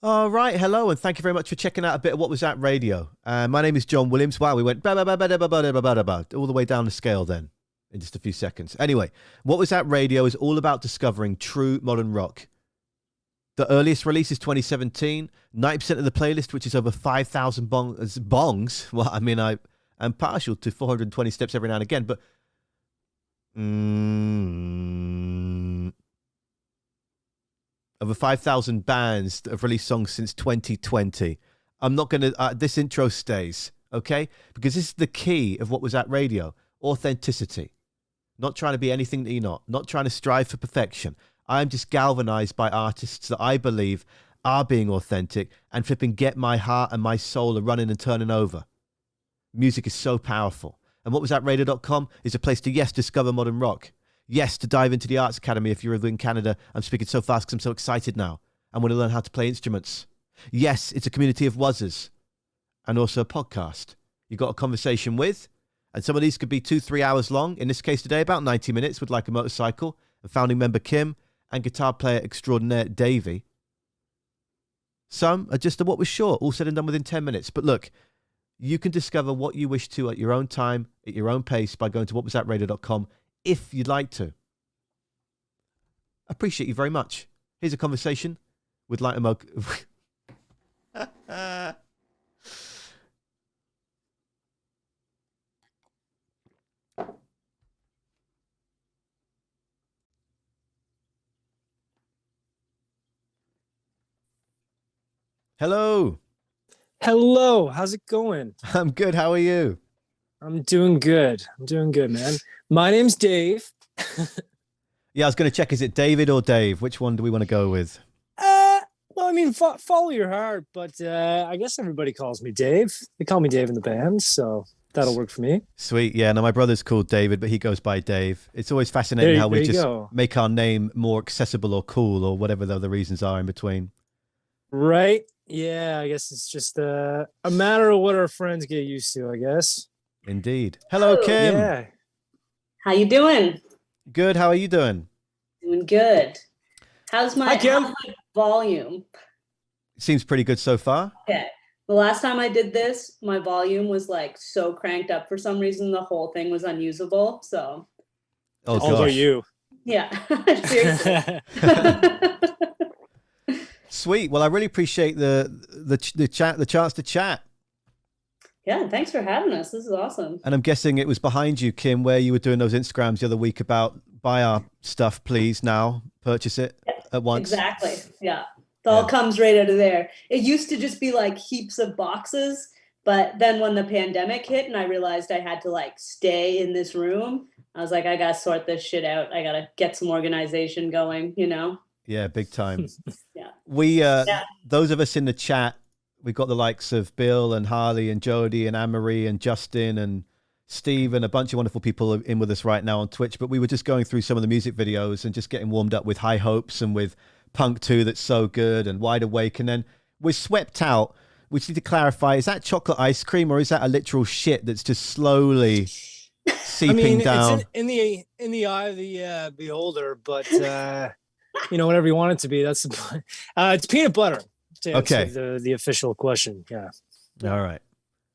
All right, hello, and thank you very much for checking out a bit of What Was That Radio. My name is John Williams. Wow, we went all the way down the scale then in just a few seconds. Anyway, What Was That Radio is all about discovering true modern rock. The earliest release is 2017. 90% of the playlist, which is over 5,000 bongs. Well, I mean, I'm partial to 420 steps every now and again, but over 5,000 bands that have released songs since 2020. I'm not going to, this intro stays, okay? Because this is the key of What Was That Radio. Authenticity. Not trying to be anything that you're not trying to strive for perfection. I'm just galvanized by artists that I believe are being authentic and flipping get my heart and my soul are running and turning over. Music is so powerful. And whatwasthatradio.com is a place to, yes, discover modern rock. Yes, to dive into the Arts Academy if you're in Canada. I'm speaking so fast because I'm so excited now. I want to learn how to play instruments. Yes, it's a community of wuzzers and also a podcast. You got a conversation with, and some of these could be 2-3 hours long. In this case today, about 90 minutes with Like a Motorcycle and founding member Kim and guitar player extraordinaire Davey. Some are just what was short, all said and done within 10 minutes. But look, you can discover what you wish to at your own time, at your own pace by going to whatwasthatradio.com if you'd like to. I appreciate you very much. Here's a conversation with Light Emo. Hello. Hello, how's it going? I'm good. How are you? I'm doing good, man. My name's Dave. Yeah, I was going to check. Is it David or Dave? Which one do we want to go with? Well, I mean, follow your heart, but I guess everybody calls me Dave. They call me Dave in the band, so that'll work for me. Sweet. Yeah, no, my brother's called David, but he goes by Dave. It's always fascinating how we just make our name more accessible or cool or whatever the other reasons are in between. Right? Yeah, I guess it's just a matter of what our friends get used to, I guess. Indeed. Hello, Kim. Yeah. How you doing? Good. How are you doing? Doing good. How's my volume? Seems pretty good so far. Okay. The last time I did this, my volume was like so cranked up for some reason. The whole thing was unusable. So. Oh, all about you. Yeah. Seriously. Sweet. Well, I really appreciate the chance to chat. Yeah, thanks for having us. This is awesome. And I'm guessing it was behind you, Kim, where you were doing those Instagrams the other week about buy our stuff, please, now, purchase it at once. Exactly. Yeah. It all comes right out of there. It used to just be like heaps of boxes, but then when the pandemic hit and I realized I had to like stay in this room, I was like, I got to sort this shit out. I got to get some organization going, you know? Yeah, big time. Yeah. We, those of us in the chat, we've got the likes of Bill and Harley and Jody and Anne-Marie and Justin and Steve and a bunch of wonderful people in with us right now on Twitch. But we were just going through some of the music videos and just getting warmed up with High Hopes and with Punk 2 that's so good and Wide Awake. And then we're swept out. We just need to clarify, is that chocolate ice cream or is that a literal shit that's just slowly seeping down? It's in the eye of the beholder, but you know, whatever you want it to be. That's it's peanut butter. Okay. The official question. Yeah. All right.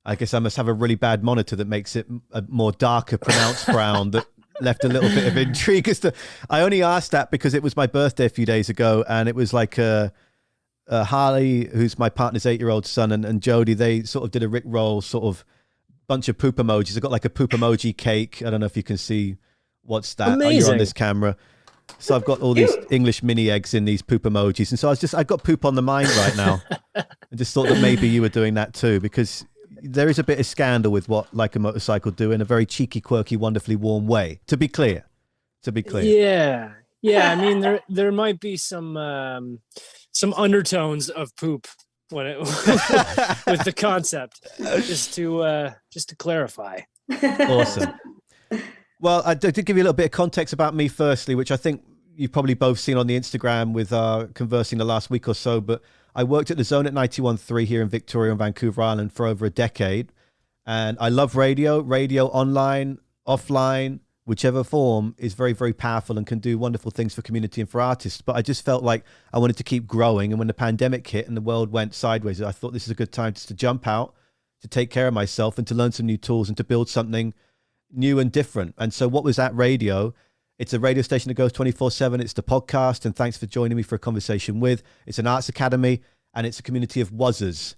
I guess I must have a really bad monitor that makes it a more darker pronounced brown that left a little bit of intrigue as to. I only asked that because it was my birthday a few days ago, and it was like Harley, who's my partner's 8-year-old son, and Jody. They sort of did a Rick Roll sort of bunch of poop emojis. I got like a poop emoji cake. I don't know if you can see what's that. Amazing. Oh, you're on this camera. So I've got all these English mini eggs in these poop emojis. And so I've got poop on the mind right now. I just thought that maybe you were doing that too, because there is a bit of scandal with what Like a Motorcycle do in a very cheeky, quirky, wonderfully warm way. To be clear. Yeah. Yeah. I mean, there might be some undertones of poop when it with the concept, just to clarify. Awesome. Well, I did give you a little bit of context about me firstly, which I think you've probably both seen on the Instagram with conversing the last week or so, but I worked at the Zone at 91.3 here in Victoria and Vancouver Island for over a decade. And I love radio online, offline, whichever form, is very, very powerful and can do wonderful things for community and for artists. But I just felt like I wanted to keep growing. And when the pandemic hit and the world went sideways, I thought this is a good time just to jump out, to take care of myself and to learn some new tools and to build something new and different. And so what was At Radio? It's a radio station that goes 24/7. It's the podcast. And thanks for joining me for a conversation with. It's an arts academy and it's a community of wuzzers.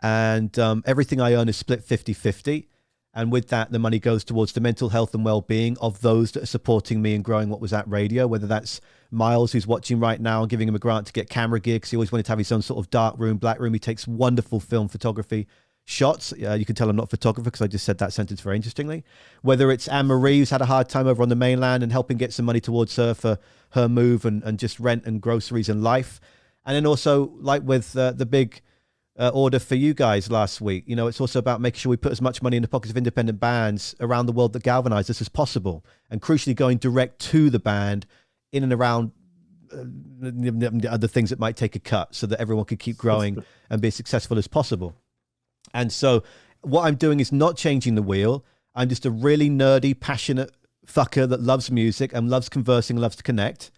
And everything I earn is split 50-50. And with that, the money goes towards the mental health and well-being of those that are supporting me and growing what was At Radio, whether that's Miles, who's watching right now, and giving him a grant to get camera gigs. He always wanted to have his own sort of dark room, black room. He takes wonderful film photography shots. You can tell I'm not a photographer because I just said that sentence very interestingly. Whether it's Anne-Marie, who's had a hard time over on the mainland and helping get some money towards her for her move and just rent and groceries and life. And then also, like with the big order for you guys last week, you know, it's also about making sure we put as much money in the pockets of independent bands around the world that galvanize us as possible, and crucially going direct to the band in and around other things that might take a cut so that everyone could keep growing and be as successful as possible. And so what I'm doing is not changing the wheel. I'm just a really nerdy, passionate fucker that loves music and loves conversing, loves to connect.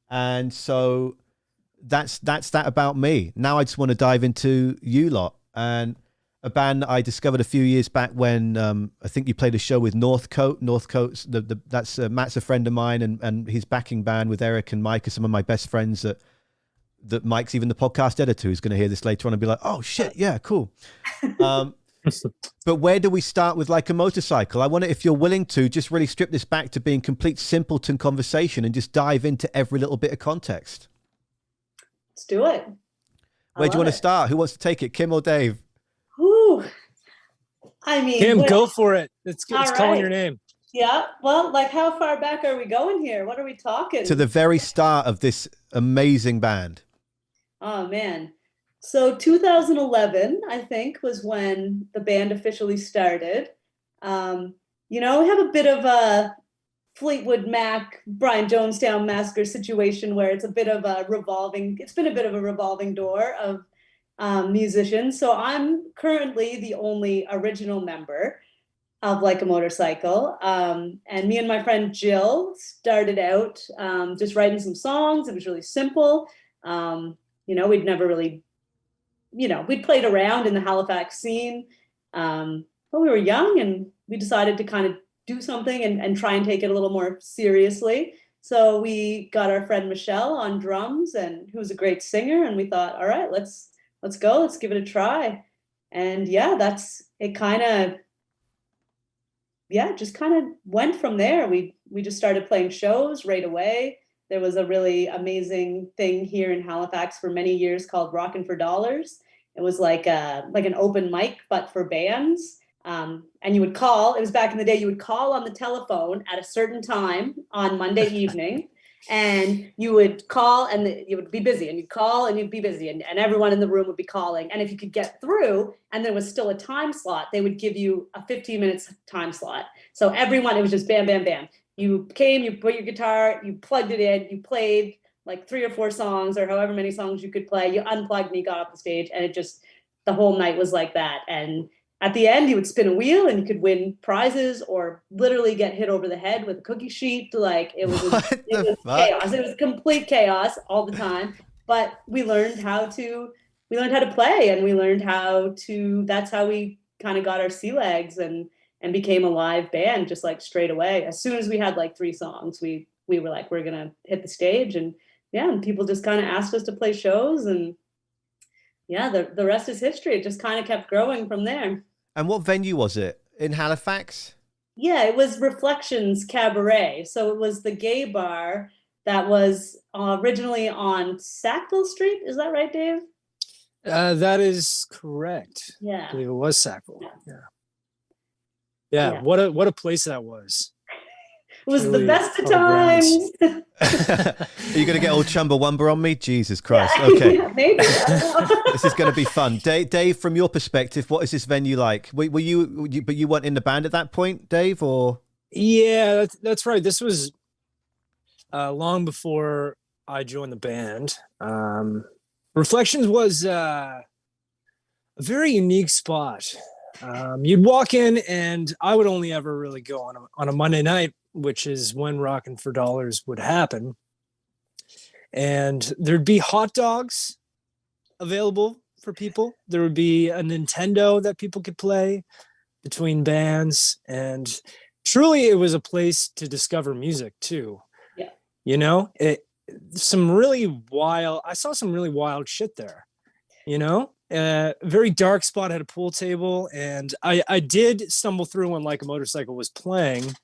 And so that's that about me. Now I just want to dive into you lot, and a band that I discovered a few years back when I think you played a show with Northcote. Northcote's that's Matt's a friend of mine, and his backing band with Eric and Mike are some of my best friends. That Mike's even the podcast editor who's going to hear this later on and be like, oh shit, yeah, cool. But where do we start with Like a Motorcycle? I wonder if you're willing to just really strip this back to being complete simpleton conversation and just dive into every little bit of context. Let's do it. Where do you want to start? Who wants to take it, Kim or Dave? Ooh, I mean, Kim, go for it. It's calling right. your name. Yeah. Well, like, how far back are we going here? What are we talking? To the very start of this amazing band. Oh man. So 2011, I think, was when the band officially started. You know, we have a bit of a Fleetwood Mac, Brian Jonestown Massacre situation where it's been a bit of a revolving door of musicians. So I'm currently the only original member of Like a Motorcycle. And me and my friend Jill started out just writing some songs. It was really simple. You know, we'd never really, we'd played around in the Halifax scene, but we were young and we decided to kind of do something and try and take it a little more seriously. So we got our friend Michelle on drums, and who's a great singer. And we thought, all right, let's go, let's give it a try. And yeah, it just kind of went from there. We just started playing shows right away. There was a really amazing thing here in Halifax for many years called Rockin' for Dollars. It was like an open mic, but for bands. And you would call. It was back in the day. You would call on the telephone at a certain time on Monday evening, and you would call, and you would be busy, and you'd call, and you'd be busy, and everyone in the room would be calling. And if you could get through, and there was still a time slot, they would give you a 15 minutes time slot. So everyone, it was just bam, bam, bam. You came, you put your guitar, you plugged it in, you played like 3 or 4 songs or however many songs you could play. You unplugged and you got off the stage, and the whole night was like that. And at the end, you would spin a wheel and you could win prizes or literally get hit over the head with a cookie sheet. Like it was chaos. It was complete chaos all the time. But we learned how to play, and we learned that's how we kind of got our sea legs and became a live band just like straight away. As soon as we had like 3 songs, we were like, we're gonna hit the stage, and people just kind of asked us to play shows, and the rest is history. It just kind of kept growing from there. And what venue was it? In Halifax? Yeah, it was Reflections Cabaret. So it was the gay bar that was originally on Sackville Street. Is that right, Dave? That is correct. Yeah. I believe it was Sackville. Yeah. What a place that was. It was really the best of times. Are you going to get all Chumbawamba on me? Jesus Christ. Okay. Yeah, maybe. This is going to be fun. Dave, from your perspective, what is this venue like? Were you but you weren't in the band at that point, Dave, or? Yeah, that's right. This was long before I joined the band. Reflections was a very unique spot. You'd walk in, and I would only ever really go on a Monday night which is when Rockin' for Dollars would happen. And there'd be hot dogs available for people. There would be a Nintendo that people could play between bands. And truly, it was a place to discover music too. Yeah. You know, I saw some really wild shit there, you know? Very dark spot, had a pool table, and I did stumble through when Like a Motorcycle was playing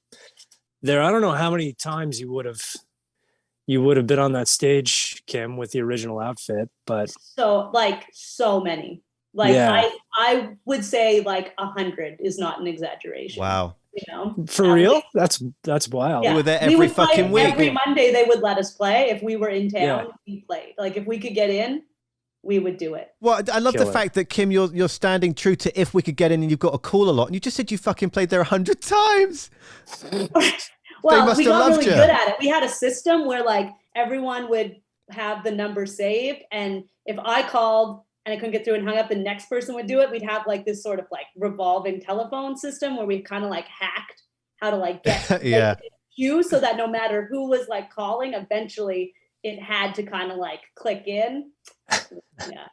there. I don't know how many times you would have been on that stage, Kim, with the original outfit, but so many. I would say like 100 is not an exaggeration. Wow. You know, for real, that's wild. Yeah. You were there every fucking week. Every Monday they would let us play. If we were in town, we played. Like if we could get in, we would do it. Well, I love the fact that, Kim, you're standing true to if we could get in, and you've got a call a lot. And you just said you fucking played there 100 times. Well, we got really good at it. We had a system where like everyone would have the number saved. And if I called and I couldn't get through and hung up, the next person would do it. We'd have like this sort of like revolving telephone system where we kind of like hacked how to like get queue so that no matter who was like calling, eventually it had to kind of like click in. Yeah.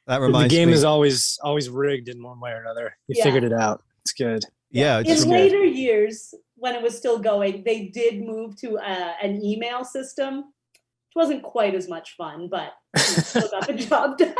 That reminds me. The game is always rigged in one way or another. You figured it out. It's good. Yeah. In later years, when it was still going, they did move to an email system, which wasn't quite as much fun, but still got the job done.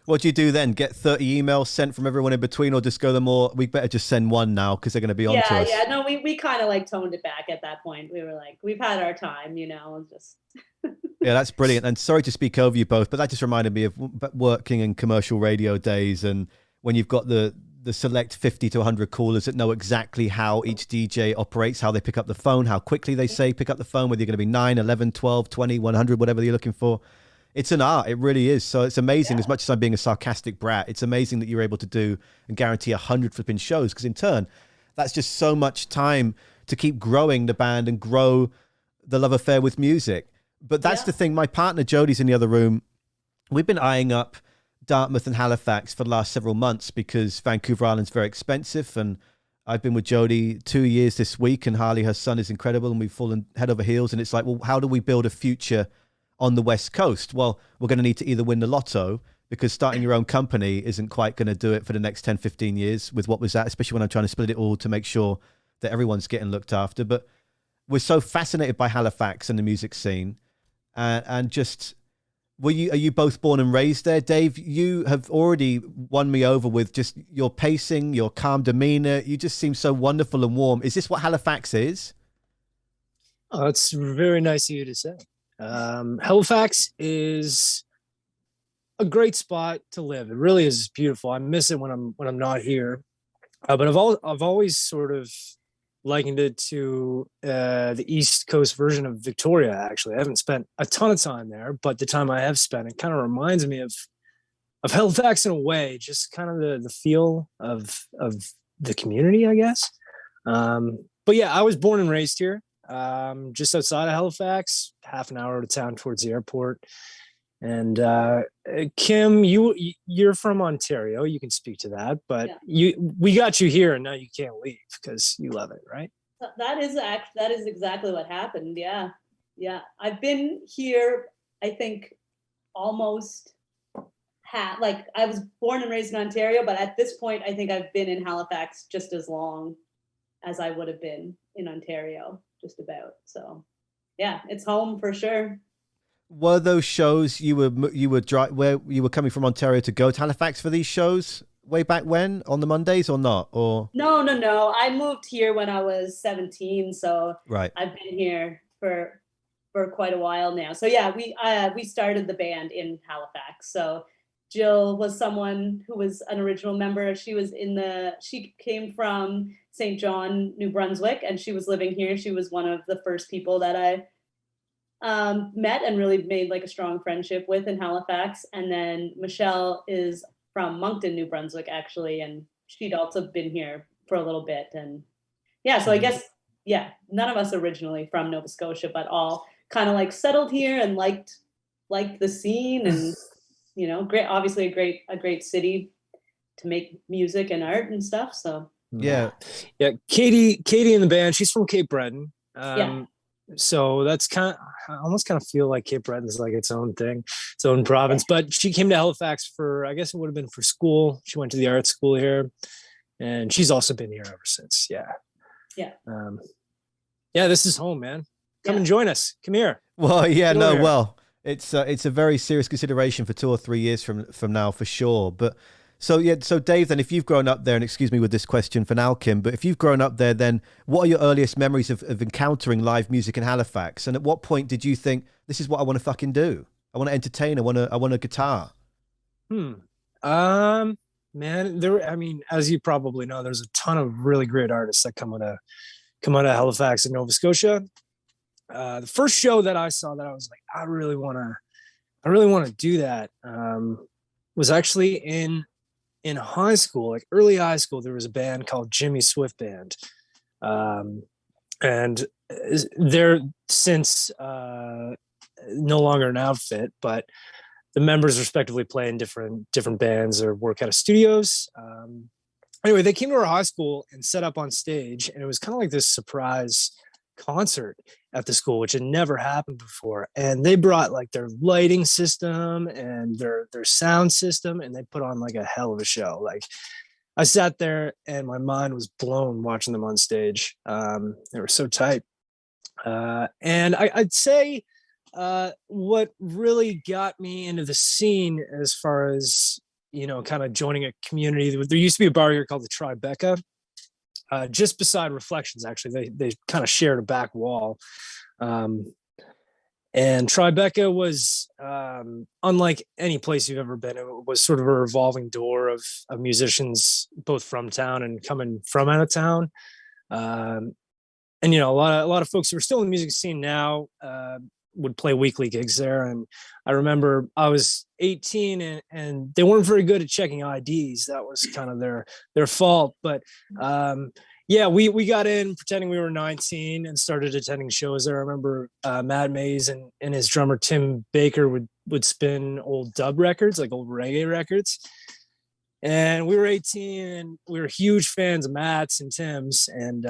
What do you do then? Get 30 emails sent from everyone in between, or just go the more, we better just send one now because they're going to be on to us? Yeah, no, we kind of like toned it back at that point. We were like, we've had our time, you know, just... Yeah, that's brilliant. And sorry to speak over you both, but that just reminded me of working in commercial radio days, and when you've got the select 50 to 100 callers that know exactly how each DJ operates, how they pick up the phone, how quickly they say pick up the phone, whether you're going to be 9, 11, 12, 20, 100, whatever you're looking for. It's an art. It really is. So it's amazing. As much as I'm being a sarcastic brat, it's amazing that you're able to do and guarantee 100 flipping shows, because in turn, that's just so much time to keep growing the band and grow the love affair with music. But that's the thing. My partner, Jodie's in the other room. We've been eyeing up Dartmouth and Halifax for the last several months because Vancouver Island's very expensive. And I've been with Jodie 2 years this week, and Harley, her son, is incredible. And we've fallen head over heels. And it's like, well, how do we build a future on the West Coast? Well, we're going to need to either win the lotto, because starting your own company isn't quite going to do it for the next 10, 15 years with what was that, especially when I'm trying to split it all to make sure that everyone's getting looked after. But we're so fascinated by Halifax and the music scene. And just, are you both born and raised there? Dave, you have already won me over with just your pacing, your calm demeanor. You just seem so wonderful and warm. Is this what Halifax is? Oh, it's very nice of you to say. Halifax is a great spot to live. It really is beautiful. I miss it when I'm not here. But I've always sort of likened it to the East Coast version of Victoria. Actually, I haven't spent a ton of time there, but the time I have spent, it kind of reminds me of Halifax in a way. Just kind of the feel of the community, I guess. But yeah, I was born and raised here, just outside of Halifax, half an hour out of town towards the airport. And Kim, you're from Ontario. You can speak to that, but we got you here, and now you can't leave because you love it, right? That is exactly what happened. Yeah. I've been here, I think, almost like I was born and raised in Ontario, but at this point, I think I've been in Halifax just as long as I would have been in Ontario, just about. So, yeah, it's home for sure. Were those shows you were where you were coming from Ontario to go to Halifax for these shows way back when on the Mondays or not? Or no. I moved here when I was 17, so right. I've been here for quite a while now. So yeah, we started the band in Halifax. So Jill was someone who was an original member. She came from St. John, New Brunswick, and she was living here. She was one of the first people that I met and really made like a strong friendship with in Halifax. And then Michelle is from Moncton, New Brunswick, actually, and she'd also been here for a little bit. And yeah, so I guess, none of us originally from Nova Scotia, but all kind of like settled here and liked the scene, and obviously a great city to make music and art and stuff. So Yeah. Yeah. Katie in the band, she's from Cape Breton. Yeah. So that's I almost kind of feel like Cape Breton is like its own thing, its own province. But she came to Halifax for, I guess it would have been for school. She went to the art school here, and she's also been here ever since. Yeah. Yeah. Yeah, this is home, man. Come Yeah. and join us. Come here. Well, yeah, Get over no, here. well, it's a very serious consideration for 2 or 3 years from now, for sure. But so Dave, then, if you've grown up there, and excuse me with this question for now, Kim, but if you've grown up there, then what are your earliest memories of encountering live music in Halifax? And at what point did you think, this is what I want to fucking do? I want to entertain. I want a guitar. Man, I mean, as you probably know, there's a ton of really great artists that come out of Halifax and Nova Scotia. The first show that I saw that I was like, I really want to do that, was actually in high school, like early high school. There was a band called Jimmy Swift Band. And they're since no longer an outfit, but the members respectively play in different bands or work out of studios. Anyway, they came to our high school and set up on stage, and it was kind of like this surprise concert at the school, which had never happened before. And they brought like their lighting system and their sound system, and they put on like a hell of a show. Like, I sat there and my mind was blown watching them on stage. They were so tight. And I'd say what really got me into the scene, as far as, you know, kind of joining a community, there used to be a bar here called the Tribeca, just beside Reflections. Actually, they kind of shared a back wall. And Tribeca was unlike any place you've ever been. It was sort of a revolving door of musicians, both from town and coming from out of town. And, you know, a lot of folks who are still in the music scene now would play weekly gigs there. And I remember I was 18 and they weren't very good at checking IDs. That was kind of their fault. But yeah, we got in pretending we were 19 and started attending shows there. I remember Matt Mays and his drummer Tim Baker would spin old dub records, like old reggae records. And we were 18 and we were huge fans of Matt's and Tim's. And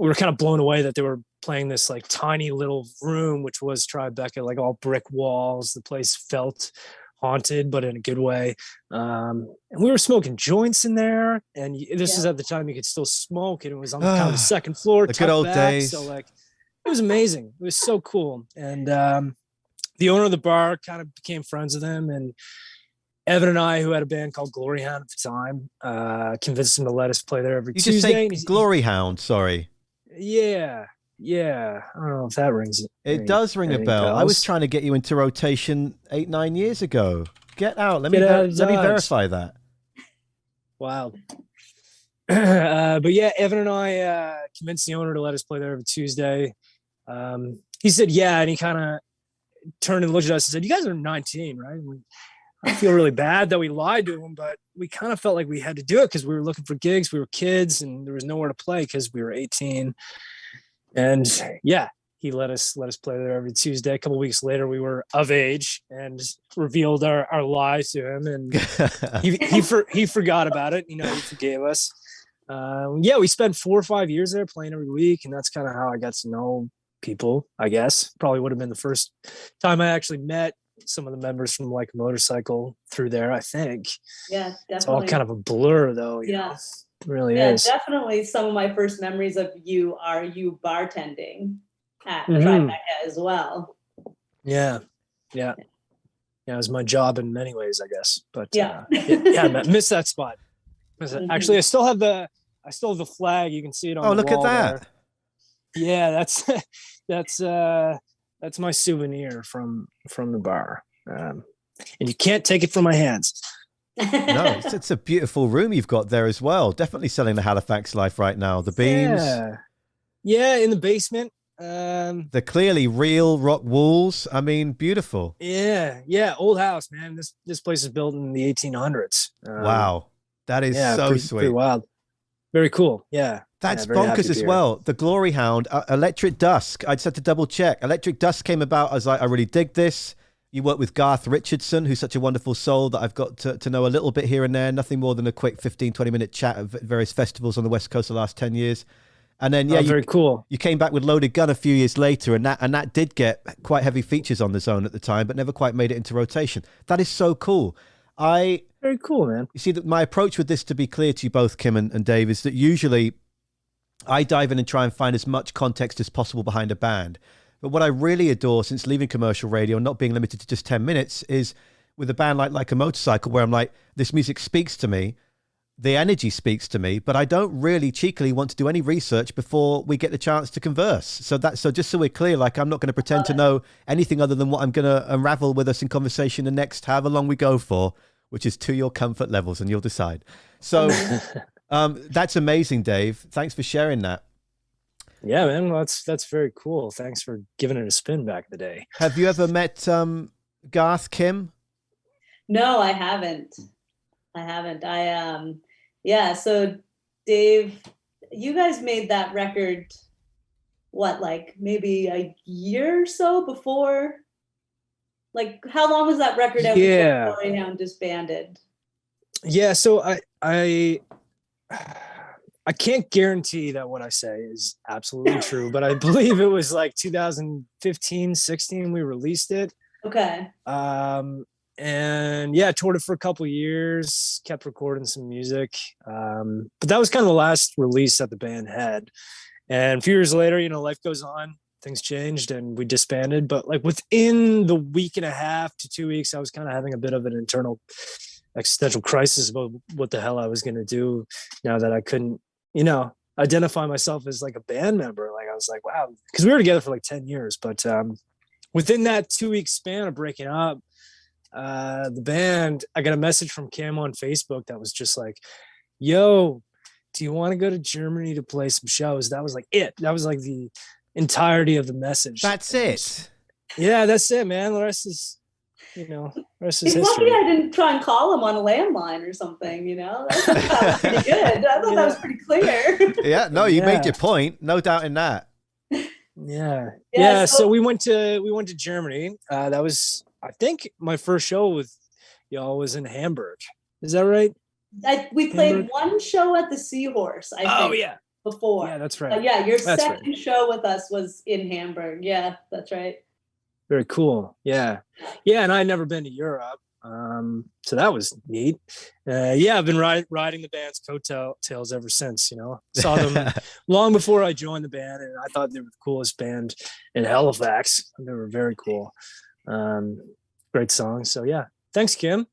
we were kind of blown away that they were playing this like tiny little room, which was Tribeca, like all brick walls. The place felt haunted, but in a good way. And we were smoking joints in there. And this is at the time you could still smoke. And it was on kind of the second floor. The good old days. So like, it was amazing. It was so cool. And the owner of the bar kind of became friends with him. And Evan and I, who had a band called Glory Hound at the time, convinced him to let us play there every Tuesday. Just say Glory Hound, sorry. Yeah. I don't know if that rings. It does ring a bell. bells. I was trying to get you into rotation 8-9 years ago. Get out. Let me Get out, verify that. Wow. But yeah, Evan and I convinced the owner to let us play there every Tuesday. He said, yeah, and he kind of turned and looked at us and said, you guys are 19, right? I feel really bad that we lied to him, but we kind of felt like we had to do it because we were looking for gigs. We were kids and there was nowhere to play because we were 18. And yeah, he let us play there every Tuesday. A couple of weeks later, we were of age and revealed our lies to him, and he forgot about it. You know, he forgave us. Yeah, we spent 4 or 5 years there playing every week, and that's kind of how I got to know people. I guess probably would have been the first time I actually met some of the members from Like a Motorcycle through there. I think. Yeah, definitely. It's all kind of a blur, though. You know? It really is. Definitely. Some of my first memories of you are you bartending at Tribeca as well. Yeah. It was my job in many ways, I guess. But yeah, miss that spot. Actually, I still have the flag. You can see it on. Oh, the look wall at that! There. Yeah, that's my souvenir from the bar, and you can't take it from my hands. No, it's a beautiful room you've got there as well. Definitely selling the Halifax life right now. The beams. Yeah, in the basement. The clearly real rock walls. I mean, beautiful. Yeah, old house, man. This place is built in the 1800s. Wow, that is sweet. Pretty wild. Very cool. Yeah. That's bonkers as well. The Glory Hound, Electric Dusk. I just had to double check. Electric Dusk came about. I was like, I really dig this. You work with Garth Richardson, who's such a wonderful soul that I've got to know a little bit here and there. Nothing more than a quick 15, 20-minute chat at various festivals on the West Coast the last 10 years. And then, yeah, very cool. You came back with Loaded Gun a few years later, and that did get quite heavy features on the Zone at the time, but never quite made it into rotation. That is so cool. Very cool, man. You see, that my approach with this, to be clear to you both, Kim and Dave, is that usually I dive in and try and find as much context as possible behind a band. But what I really adore since leaving commercial radio, not being limited to just 10 minutes, is with a band like a Motorcycle, where I'm like, this music speaks to me, the energy speaks to me, but I don't really cheekily want to do any research before we get the chance to converse. So just so we're clear, like, I'm not going to pretend to know anything other than what I'm going to unravel with us in conversation the next however long we go for, which is to your comfort levels, and you'll decide. So that's amazing, Dave. Thanks for sharing that. Yeah, man. Well, that's very cool. Thanks for giving it a spin back in the day. Have you ever met Garth, Kim? No, I haven't. So Dave, you guys made that record, what, like maybe a year or so before? Like, how long was that record out before Hound disbanded? Yeah, so I can't guarantee that what I say is absolutely true, but I believe it was like 2015, 16 we released it. Okay. And yeah, toured it for a couple of years, kept recording some music. But that was kind of the last release that the band had. And a few years later, life goes on, things changed, and we disbanded. But like within the week and a half to 2 weeks, I was kind of having a bit of an internal existential crisis about what the hell I was going to do now that I couldn't, identify myself as like a band member. Like, I was like, wow, because we were together for like 10 years. But within that 2 week span of breaking up, the band, I got a message from Cam on Facebook that was just like, yo, do you want to go to Germany to play some shows? That was like it. That was like the entirety of the message. That's it. Yeah, that's it, man. The rest is, It's lucky I didn't try and call him on a landline or something, That was pretty good. I thought that was pretty clear. Yeah, no, you made your point. No doubt in that. Yeah. So we went to Germany. That was, I think, my first show with y'all was in Hamburg. Is that right? We played one show at the Seahorse, I think. Oh, yeah. Before. Yeah, that's right. Your second show with us was in Hamburg. Yeah, that's right. Very cool. Yeah. And I'd never been to Europe. So that was neat. I've been riding the band's coattails ever since, Saw them long before I joined the band, and I thought they were the coolest band in Halifax. They were very cool. Great songs. So yeah. Thanks, Kim.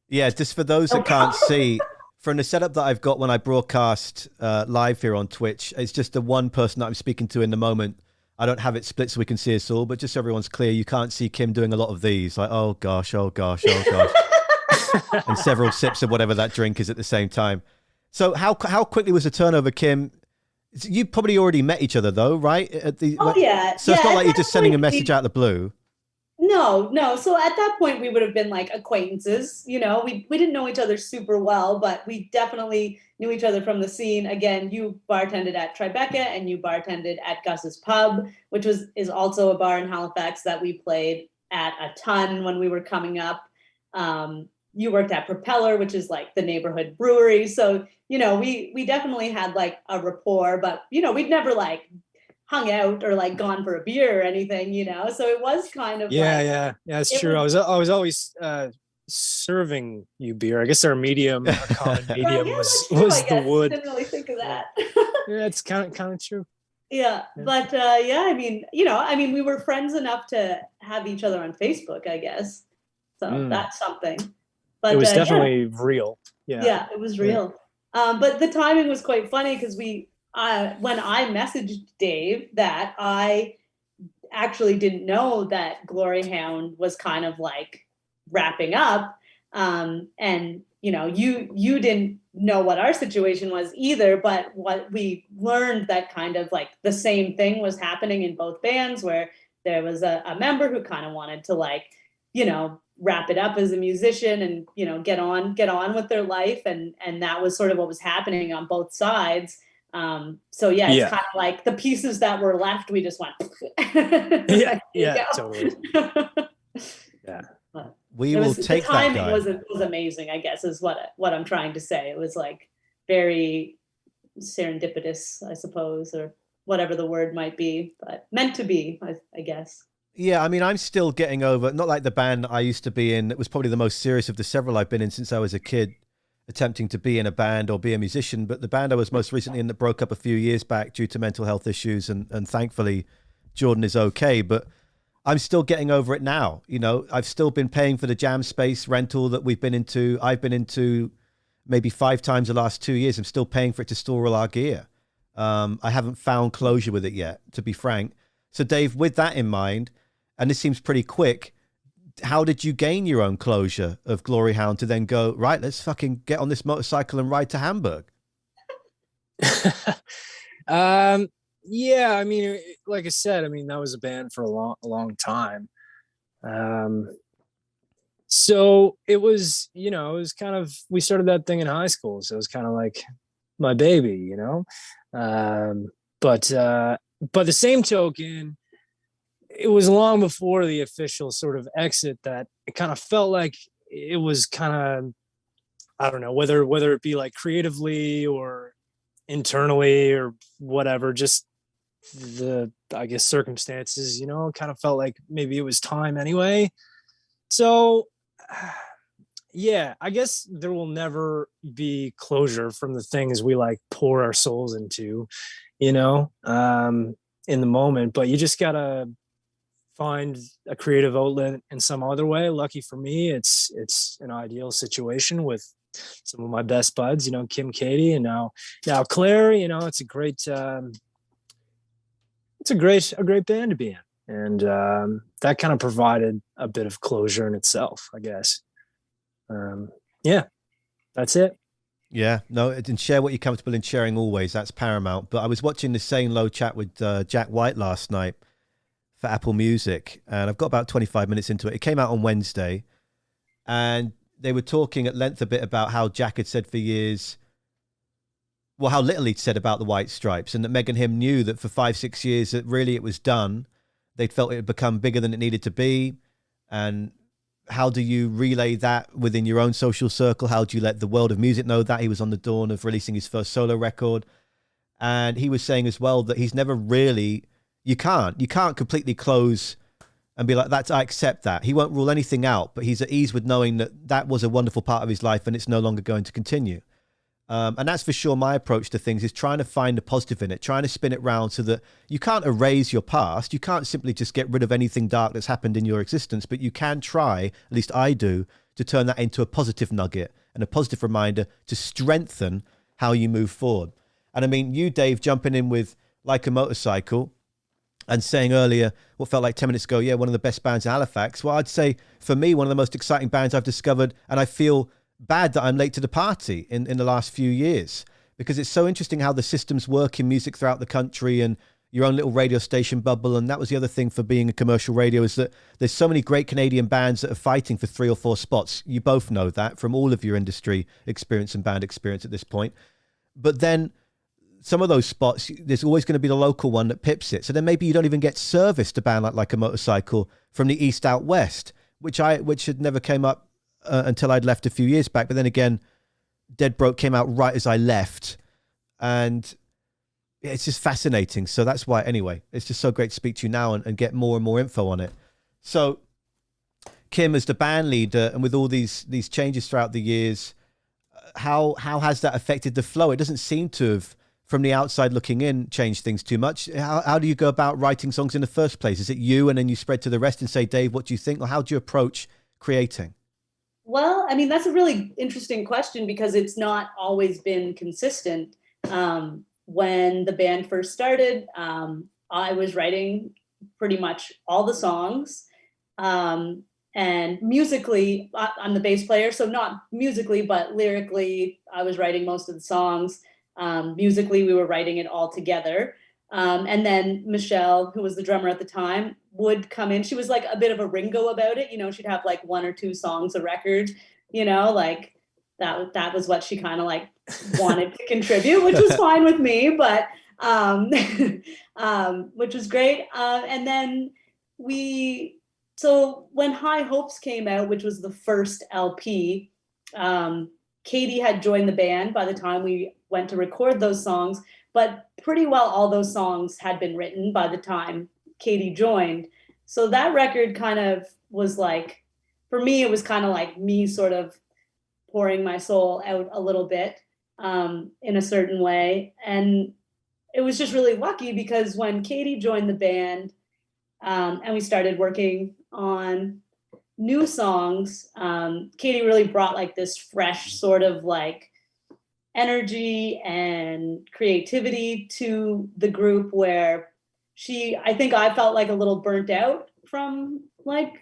Yeah, just for those that can't see, from the setup that I've got when I broadcast live here on Twitch, it's just the one person that I'm speaking to in the moment. I don't have it split so we can see us all, but just so everyone's clear, you can't see Kim doing a lot of these, like, oh gosh, and several sips of whatever that drink is at the same time. So how quickly was the turnover, Kim? You probably already met each other though, right? Yeah. So it's not like you're just sending a message out of the blue. No. So at that point, we would have been like acquaintances. We didn't know each other super well, but we definitely knew each other from the scene. Again, you bartended at Tribeca and you bartended at Gus's Pub, which is also a bar in Halifax that we played at a ton when we were coming up. You worked at Propeller, which is like the neighborhood brewery. So, we definitely had like a rapport, but, we'd never like hung out or like gone for a beer or anything, so it was kind of it's true. I was always serving you beer. I guess our common medium was the wood. I didn't really think of that. Yeah, it's kind of true. Yeah, but we were friends enough to have each other on Facebook, I guess, so that's something. But it was definitely real. Yeah, it was real. But the timing was quite funny because when I messaged Dave that I actually didn't know that Glory Hound was kind of like wrapping up. And, you didn't know what our situation was either, but what we learned that kind of like the same thing was happening in both bands, where there was a member who kind of wanted to like, wrap it up as a musician and, get on with their life. And that was sort of what was happening on both sides. It's kind of like the pieces that were left, we just went. Totally. Yeah. We will take the timing that guy. was amazing, I guess, is what I'm trying to say. It was like very serendipitous, I suppose, or whatever the word might be, but meant to be, I guess. Yeah, I mean, I'm still getting over, not like the band I used to be in. It was probably the most serious of the several I've been in since I was a kid, attempting to be in a band or be a musician. But the band I was most recently in that broke up a few years back due to mental health issues. And thankfully, Jordan is okay. But I'm still getting over it now. You know, I've still been paying for the jam space rental that we've been into. I've been into maybe 5 times the last 2 years. I'm still paying for it to store all our gear. I haven't found closure with it yet, to be frank. So Dave, with that in mind, and this seems pretty quick, how did you gain your own closure of Glory Hound to then go, right, let's fucking get on this motorcycle and ride to Hamburg? Yeah, I mean, like I said, I mean, that was a band for a long time. So it was, you know, it was kind of, we started that thing in high school. So it was kind of like my baby, you know? But by the same token, it was long before the official sort of exit that it kind of felt like it was kind of, I don't know, whether it be like creatively or internally or whatever, just the, I guess, circumstances, you know, kind of felt like maybe it was time anyway. So yeah, I guess there will never be closure from the things we like pour our souls into, you know, in the moment, but you just gotta find a creative outlet in some other way. Lucky for me, it's an ideal situation with some of my best buds, you know, Kim, Katie, and now Claire. You know, it's a great band to be in, and that kind of provided a bit of closure in itself, I guess. Yeah, that's it. Yeah, no, and share what you're comfortable in sharing always. That's paramount. But I was watching the Sane Low chat with Jack White last night for Apple Music, and I've got about 25 minutes into it. It came out on Wednesday, and they were talking at length a bit about how Jack had said for years, well, how little he'd said about the White Stripes, and that Meg and him knew that for 5-6 years that really it was done. They'd felt it had become bigger than it needed to be. And how do you relay that within your own social circle? How do you let the world of music know that? He was on the dawn of releasing his first solo record. And he was saying as well that he's never really, you can't completely close and be like, I accept that. He won't rule anything out, but he's at ease with knowing that that was a wonderful part of his life and it's no longer going to continue. And that's for sure my approach to things, is trying to find the positive in it, trying to spin it round so that you can't erase your past. You can't simply just get rid of anything dark that's happened in your existence, but you can try, at least I do, to turn that into a positive nugget and a positive reminder to strengthen how you move forward. And I mean, you, Dave, jumping in with Like a Motorcycle and saying earlier what felt like 10 minutes ago, yeah, one of the best bands in Halifax. Well, I'd say for me, one of the most exciting bands I've discovered, and I feel bad that I'm late to the party in the last few years, because it's so interesting how the systems work in music throughout the country and your own little radio station bubble. And that was the other thing for being a commercial radio, is that there's so many great Canadian bands that are fighting for 3 or 4 spots. You both know that from all of your industry experience and band experience at this point. But then some of those spots, there's always going to be the local one that pips it. So then maybe you don't even get service to band like a Motorcycle from the east out west, which had never came up until I'd left a few years back. But then again, Dead Broke came out right as I left, and it's just fascinating. So that's why, anyway, it's just so great to speak to you now and get more and more info on it. So Kim, as the band leader, and with all these changes throughout the years, how has that affected the flow? It doesn't seem to have, from the outside looking in, changed things too much. How do you go about writing songs in the first place? Is it you and then you spread to the rest and say, Dave, what do you think? Or how do you approach creating? Well, I mean, that's a really interesting question, because it's not always been consistent. When the band first started, I was writing pretty much all the songs. And musically, I'm the bass player, so not musically, but lyrically, I was writing most of the songs. Musically, we were writing it all together. And then Michelle, who was the drummer at the time, would come in. She was like a bit of a Ringo about it. You know, she'd have like 1 or 2 songs a record, you know, like that was what she kind of like wanted to contribute, which was fine with me, but which was great. And then we So when High Hopes came out, which was the first LP, Katie had joined the band by the time we went to record those songs, but pretty well all those songs had been written by the time Katie joined. So that record kind of was like, for me, it was kind of like me sort of pouring my soul out a little bit in a certain way. And it was just really lucky because when Katie joined the band and we started working on new songs, Katie really brought like this fresh sort of like energy and creativity to the group where I think I felt like a little burnt out from like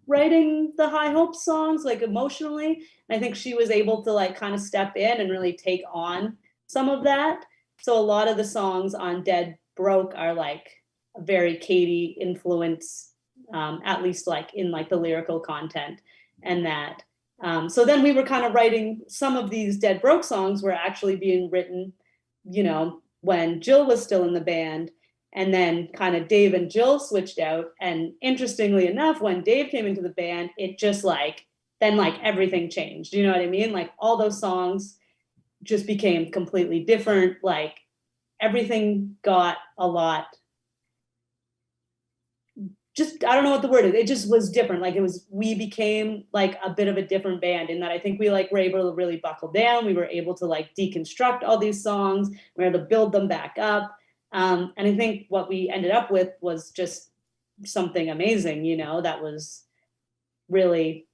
writing the High Hopes songs, like emotionally. I think she was able to like kind of step in and really take on some of that. So a lot of the songs on Dead Broke are like a very Katie influence, at least like in like the lyrical content and that. So then we were kind of writing some of these Dead Broke songs were actually being written, you know, when Jill was still in the band. And then kind of Dave and Jill switched out. And interestingly enough, when Dave came into the band, it just like, then like everything changed. You know what I mean? Like all those songs just became completely different. Like everything got a lot, just, I don't know what the word is. It just was different. Like we became like a bit of a different band in that I think we like were able to really buckle down. We were able to like deconstruct all these songs. We were able to build them back up. And I think what we ended up with was just something amazing, you know, that was really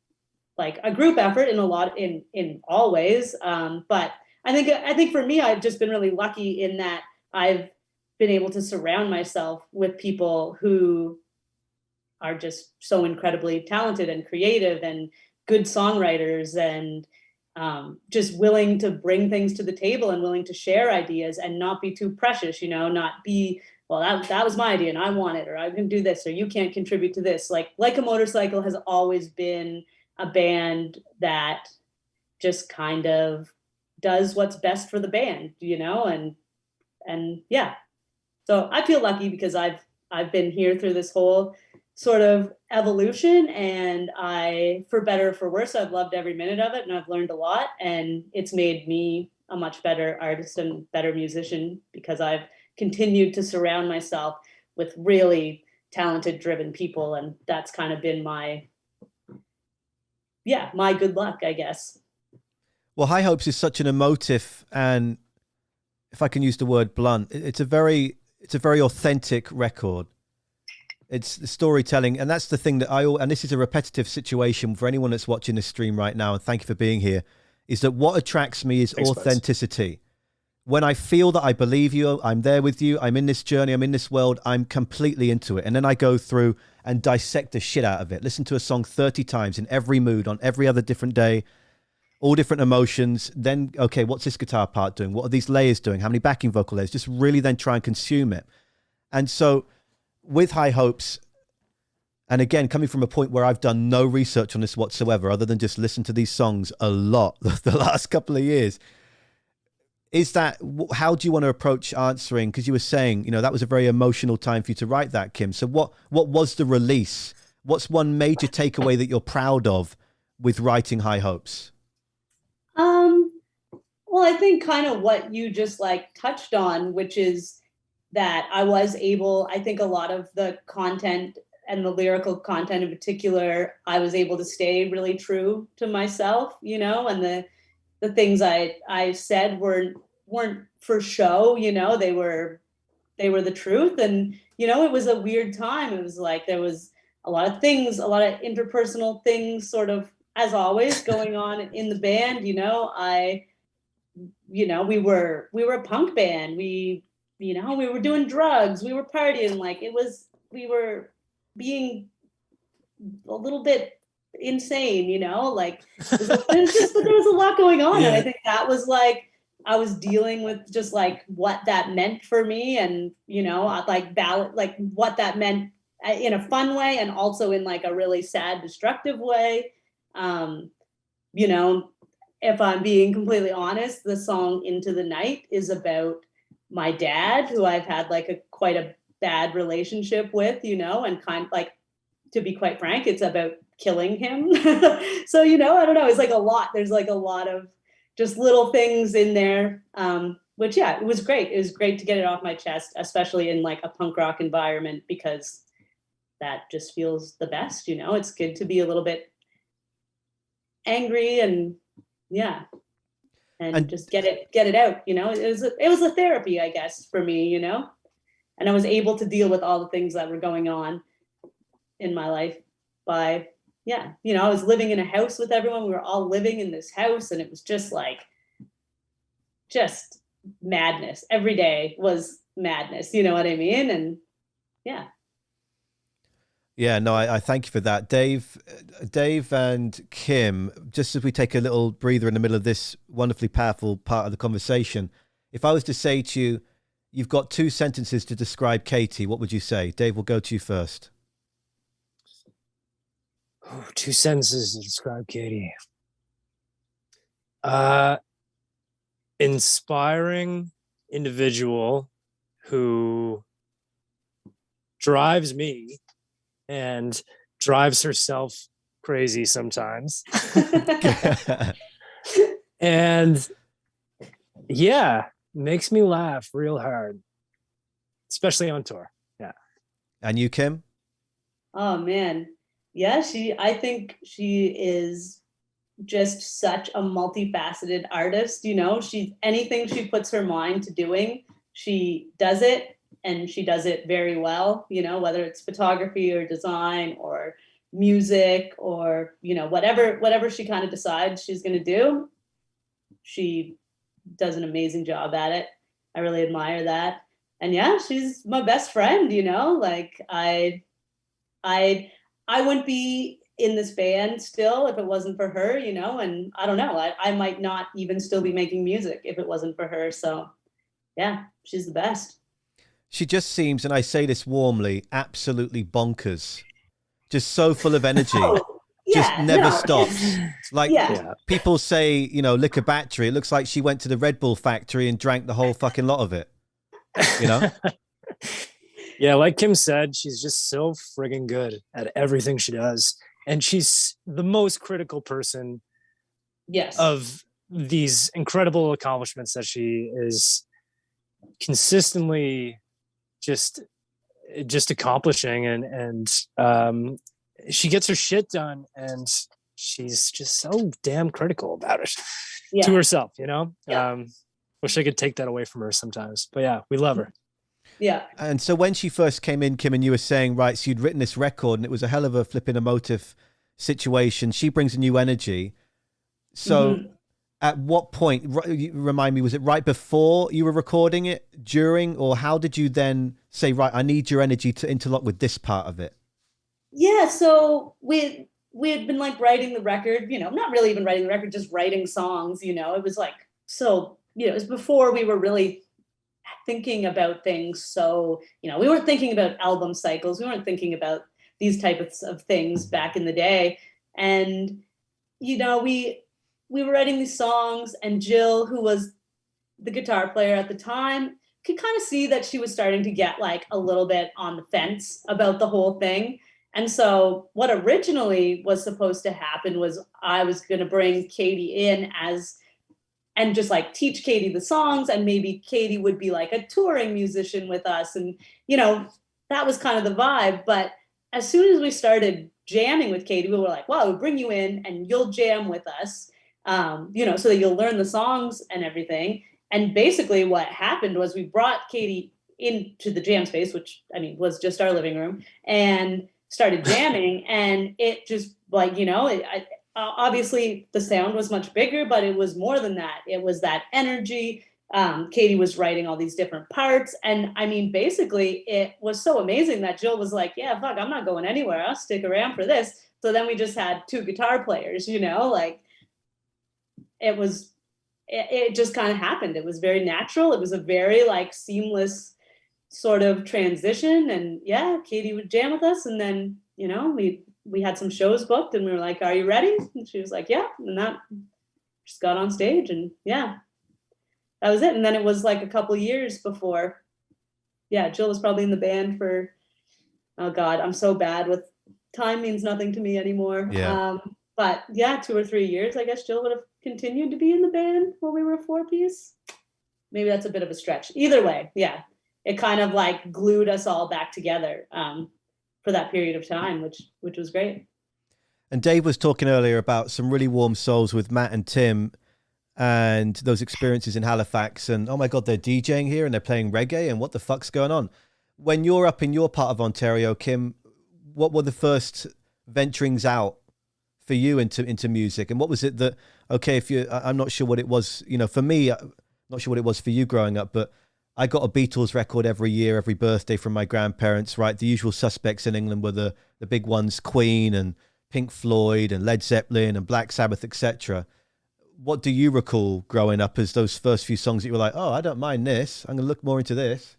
like a group effort in a lot in all ways. But I think for me, I've just been really lucky in that I've been able to surround myself with people who are just so incredibly talented and creative and good songwriters and just willing to bring things to the table and willing to share ideas and not be too precious, you know, not be, well, that was my idea and I want it, or I can do this, or you can't contribute to this. Like a Motorcycle has always been a band that just kind of does what's best for the band, you know, and yeah. So I feel lucky because I've been here through this whole sort of evolution, and for better or for worse, I've loved every minute of it and I've learned a lot, and it's made me a much better artist and better musician because I've continued to surround myself with really talented, driven people, and that's kind of been my good luck, I guess. Well, High Hopes is such an emotive, and if I can use the word blunt, it's a very authentic record. It's the storytelling, and that's the thing that and this is a repetitive situation for anyone that's watching this stream right now, and thank you for being here, is that what attracts me is authenticity. When I feel that I believe you, I'm there with you, I'm in this journey, I'm in this world, I'm completely into it. And then I go through and dissect the shit out of it. Listen to a song 30 times in every mood, on every other different day, all different emotions. Then, okay, what's this guitar part doing? What are these layers doing? How many backing vocal layers? Just really then try and consume it. And so with High Hopes, and again, coming from a point where I've done no research on this whatsoever, other than just listen to these songs a lot the last couple of years, is that, how do you want to approach answering? Because you were saying, you know, that was a very emotional time for you to write that, Kim. So what was the release? What's one major takeaway that you're proud of with writing High Hopes? Well, I think kind of what you just like touched on, which is that I think a lot of the content and the lyrical content in particular, I was able to stay really true to myself, you know, and the things I said weren't for show, you know, they were the truth. And, you know, it was a weird time. It was like, there was a lot of things, a lot of interpersonal things sort of, as always, going on in the band. You know, we were a punk band. We were doing drugs, we were partying, like we were being a little bit insane, you know, like but there was a lot going on. Yeah. And I think that was like, I was dealing with just like what that meant for me, and, you know, like what that meant in a fun way and also in like a really sad, destructive way. You know, if I'm being completely honest, the song Into the Night is about my dad, who I've had like quite a bad relationship with, you know, and kind of like to be quite frank, it's about killing him. So, I don't know. It's like a lot. There's like a lot of just little things in there. Which, yeah, it was great. It was great to get it off my chest, especially in like a punk rock environment, because that just feels the best. It's good to be a little bit angry and just get it out. It was a therapy, I guess, for me, and I was able to deal with all the things that were going on in my life by, I was living in a house with everyone. We were all living in this house, and it was just madness. Every day was madness. You know what I mean? And yeah. Yeah, no, I thank you for that. Dave and Kim, just as we take a little breather in the middle of this wonderfully powerful part of the conversation, if I was to say to you, you've got 2 sentences to describe Katie, what would you say? Dave, we'll go to you first. 2 sentences to describe Katie. Inspiring individual who drives me and drives herself crazy sometimes. And makes me laugh real hard, especially on tour. Yeah. And you, Kim? Oh man. Yeah, I think she is just such a multifaceted artist. Anything she puts her mind to doing, she does it, and she does it very well, whether it's photography or design or music or, whatever she kind of decides she's going to do, she does an amazing job at it. I really admire that. And yeah, she's my best friend, like I wouldn't be in this band still if it wasn't for her, and I don't know, I might not even still be making music if it wasn't for her. So yeah, she's the best. She just seems, and I say this warmly, absolutely bonkers. Just so full of energy. Just never stops. Like people say, lick a battery. It looks like she went to the Red Bull factory and drank the whole fucking lot of it. Yeah, like Kim said, she's just so friggin' good at everything she does. And she's the most critical person of these incredible accomplishments that she is consistently just accomplishing. And she gets her shit done, and she's just so damn critical about it to herself, wish I could take that away from her sometimes. But yeah, we love her. Yeah. And so when she first came in, Kim, and you were saying, right, so you'd written this record and it was a hell of a flipping emotive situation. She brings a new energy. So at what point, remind me, was it right before you were recording it, during, or how did you then say, right, I need your energy to interlock with this part of it? Yeah. So we had been like writing the record, not really even writing the record, just writing songs, it was like, so, it was before we were really thinking about things. So, we weren't thinking about album cycles. We weren't thinking about these types of things back in the day. And, we were writing these songs, and Jill, who was the guitar player at the time, could kind of see that she was starting to get like a little bit on the fence about the whole thing. And so what originally was supposed to happen was I was going to bring Katie in and just like teach Katie the songs, and maybe Katie would be like a touring musician with us. And, that was kind of the vibe. But as soon as we started jamming with Katie, we were like, wow, we'll bring you in and you'll jam with us, so that you'll learn the songs and everything. And basically what happened was we brought Katie into the jam space, which was just our living room, and started jamming. And it just like, obviously the sound was much bigger, but it was more than that. It was that energy. Katie was writing all these different parts. And basically it was so amazing that Jill was like, yeah, fuck, I'm not going anywhere. I'll stick around for this. So then we just had 2 guitar players, like it just kind of happened. It was very natural. It was a very like seamless sort of transition. And yeah, Katie would jam with us. And then, we had some shows booked, and we were like, are you ready? And she was like, yeah. And that just got on stage, and yeah, that was it. And then it was like a couple years before. Yeah, Jill was probably in the band for, oh God, I'm so bad with time means nothing to me anymore. Yeah. But yeah, 2 or 3 years, I guess Jill would have continued to be in the band when we were a 4-piece. Maybe that's a bit of a stretch. Either way, yeah, it kind of like glued us all back together for that period of time, which was great. And Dave was talking earlier about some really warm souls with Matt and Tim and those experiences in Halifax. And oh my God, they're DJing here and they're playing reggae and what the fuck's going on? When you're up in your part of Ontario, Kim, what were the first venturings out for you into music? And what was it that, okay, I'm not sure what it was, for me, not sure what it was for you growing up, but I got a Beatles record every year, every birthday from my grandparents, right? The usual suspects in England were the big ones, Queen and Pink Floyd and Led Zeppelin and Black Sabbath, etc. What do you recall growing up as those first few songs that you were like, oh, I don't mind this. I'm going to look more into this?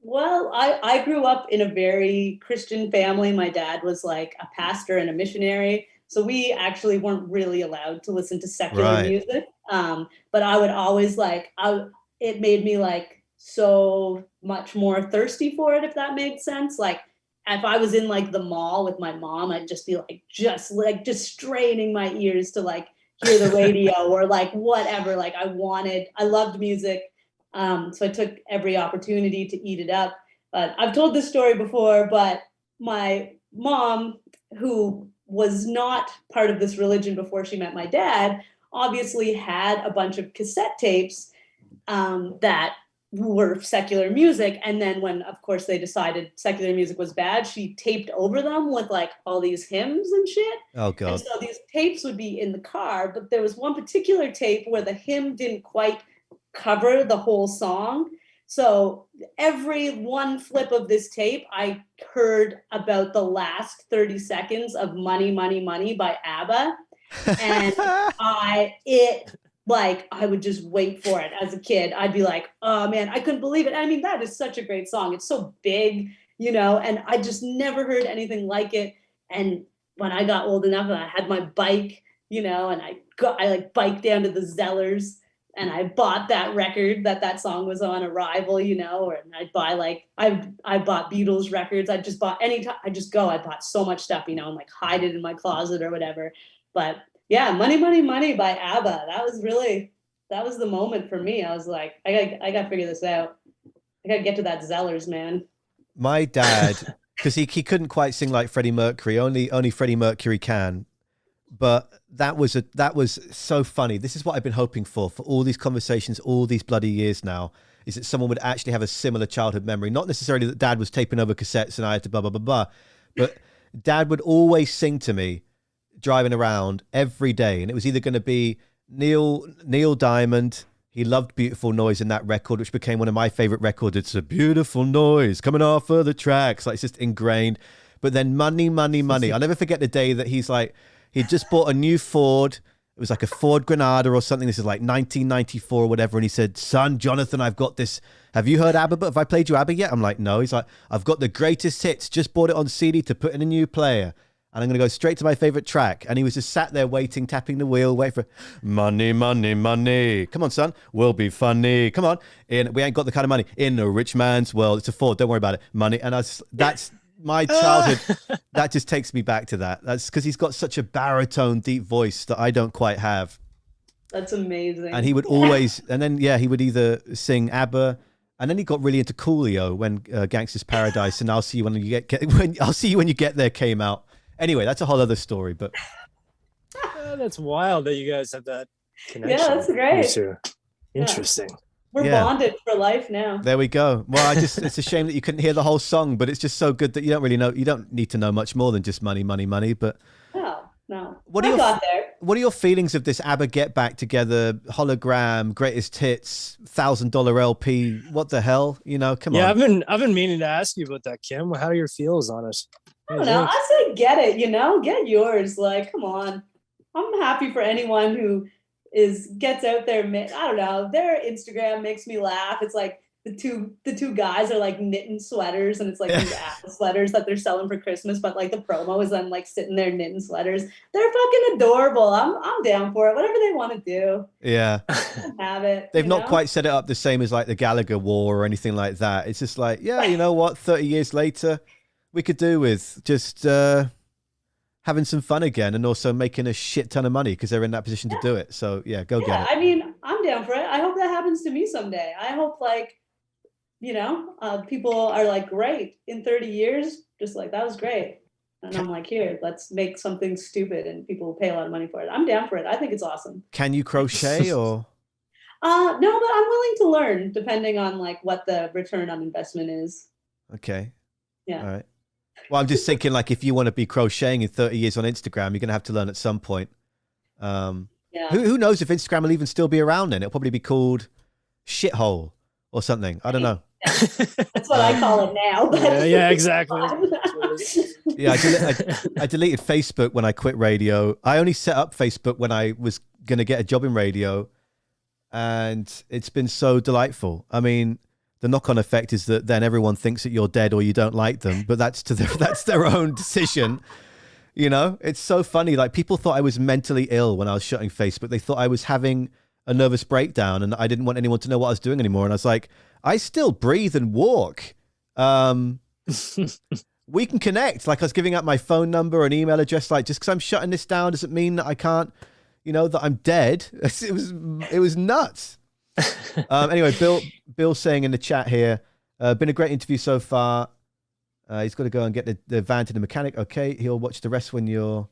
Well, I grew up in a very Christian family. My dad was like a pastor and a missionary. So we actually weren't really allowed to listen to secular music. But I would always it made me like so much more thirsty for it, if that made sense. Like if I was in like the mall with my mom, I'd just be like, just straining my ears to like hear the radio or like whatever. Like I loved music. So I took every opportunity to eat it up. But I've told this story before, but my mom, who was not part of this religion before she met my dad, obviously had a bunch of cassette tapes that were secular music. And then when, of course, they decided secular music was bad, she taped over them with like all these hymns and shit. Oh, God. And so these tapes would be in the car, but there was one particular tape where the hymn didn't quite cover the whole song. So every one flip of this tape, I heard about the last 30 seconds of Money, Money, Money by ABBA. And I would just wait for it as a kid. I'd be like, oh man, I couldn't believe it. I mean, that is such a great song. It's so big, and I just never heard anything like it. And when I got old enough and I had my bike, and I biked down to the Zellers and I bought that record that song was on, Arrival, or I'd buy I bought Beatles records. I just bought I bought so much stuff, and like hide it in my closet or whatever. But yeah, Money, Money, Money by ABBA. That was the moment for me. I was like, I got to figure this out. I got to get to that Zellers, man. My dad, because he couldn't quite sing like Freddie Mercury. Only Freddie Mercury can. But that was so funny. This is what I've been hoping for all these conversations, all these bloody years now, is that someone would actually have a similar childhood memory. Not necessarily that dad was taping over cassettes and I had to blah, blah, blah, blah. But dad would always sing to me driving around every day. And it was either going to be Neil Diamond. He loved Beautiful Noise in that record, which became one of my favorite records. It's a beautiful noise coming off of the tracks. Like, it's just ingrained. But then Money, Money, Money. I'll never forget the day that he's like, he'd just bought a new Ford. It was like a Ford Granada or something. This is like 1994 or whatever. And he said, son, Jonathan, I've got this. Have you heard ABBA? But have I played you ABBA yet? I'm like, no. He's like, I've got the greatest hits. Just bought it on CD to put in a new player. And I'm going to go straight to my favorite track. And he was just sat there waiting, tapping the wheel, waiting for money, money, money. Come on, son. We'll be funny. Come on. We ain't got the kind of money. In a rich man's world. It's a Ford. Don't worry about it. Money. And that's my childhood. That just takes me back to that. That's because he's got such a baritone, deep voice that I don't quite have. That's amazing. And he would always, and then, he would either sing ABBA, and then he got really into Coolio when Gangsta's Paradise and I'll see you when you get there came out. Anyway, that's a whole other story, but that's wild that you guys have that connection. Yeah, that's great. Interesting. We're bonded for life now. There we go. Well, it's a shame that you couldn't hear the whole song, but it's just so good that you don't really know. You don't need to know much more than just money, money, money. But no. What are your feelings of this ABBA Get Back Together hologram, greatest hits, $1,000 LP? What the hell? Come on. Yeah, I've been meaning to ask you about that, Kim. How are your feels on it? I don't know. I say get it, get yours. Like, come on. I'm happy for anyone who gets out there. I don't know. Their Instagram makes me laugh. It's like the two guys are like knitting sweaters, and it's like these Apple sweaters that they're selling for Christmas. But like the promo is them like sitting there knitting sweaters. They're fucking adorable. I'm down for it. Whatever they want to do. Yeah. Have it. They've not quite set it up the same as like the Gallagher War or anything like that. It's just like, you know what? 30 years later, we could do with just having some fun again and also making a shit ton of money because they're in that position to do it. So yeah, go get it. I mean, I'm down for it. I hope that happens to me someday. I hope people are like, great, in 30 years, just like, that was great. And I'm like, here, let's make something stupid and people will pay a lot of money for it. I'm down for it. I think it's awesome. Can you crochet or? No, but I'm willing to learn depending on like what the return on investment is. Okay. Yeah. All right. Well, I'm just thinking like if you want to be crocheting in 30 years on Instagram, you're going to have to learn at some point. Yeah. Who knows if Instagram will even still be around then? It'll probably be called Shithole or something. I don't know. That's what I call it now. But yeah, exactly. Yeah, I deleted Facebook when I quit radio. I only set up Facebook when I was going to get a job in radio. And it's been so delightful. I mean, the knock-on effect is that then everyone thinks that you're dead or you don't like them, but that's their own decision. You know, it's so funny. Like people thought I was mentally ill when I was shutting Facebook. They thought I was having a nervous breakdown and I didn't want anyone to know what I was doing anymore. And I was like, I still breathe and walk. We can connect. Like I was giving out my phone number and email address. Like just because I'm shutting this down doesn't mean that I can't, that I'm dead. It was nuts. Anyway, Bill's saying in the chat here, been a great interview so far. He's got to go and get the van to the mechanic. Okay, he'll watch the rest when you're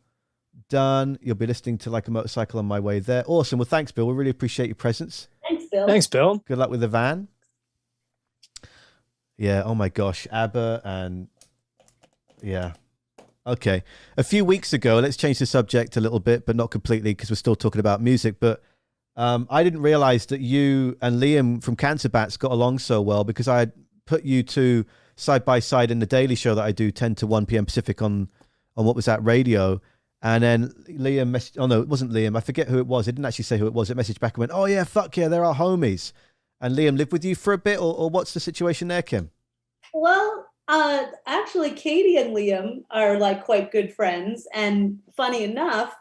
done. You'll be listening to Like a Motorcycle on my way there. Awesome. Well, thanks, Bill. We really appreciate your presence. Thanks, Bill. Thanks, Bill. Good luck with the van. Yeah. Oh my gosh, ABBA and yeah. Okay. A few weeks ago, let's change the subject a little bit, but not completely because we're still talking about music. But I didn't realize that you and Liam from Cancer Bats got along so well because I had put you two side by side in the daily show that I do 10 to 1 p.m. Pacific on what was that radio. And then Liam oh no, it wasn't Liam. I forget who it was. It didn't actually say who it was. It messaged back and went, oh yeah, fuck yeah, they're our homies. And Liam lived with you for a bit or what's the situation there, Kim? Well, actually, Katie and Liam are like quite good friends. And funny enough,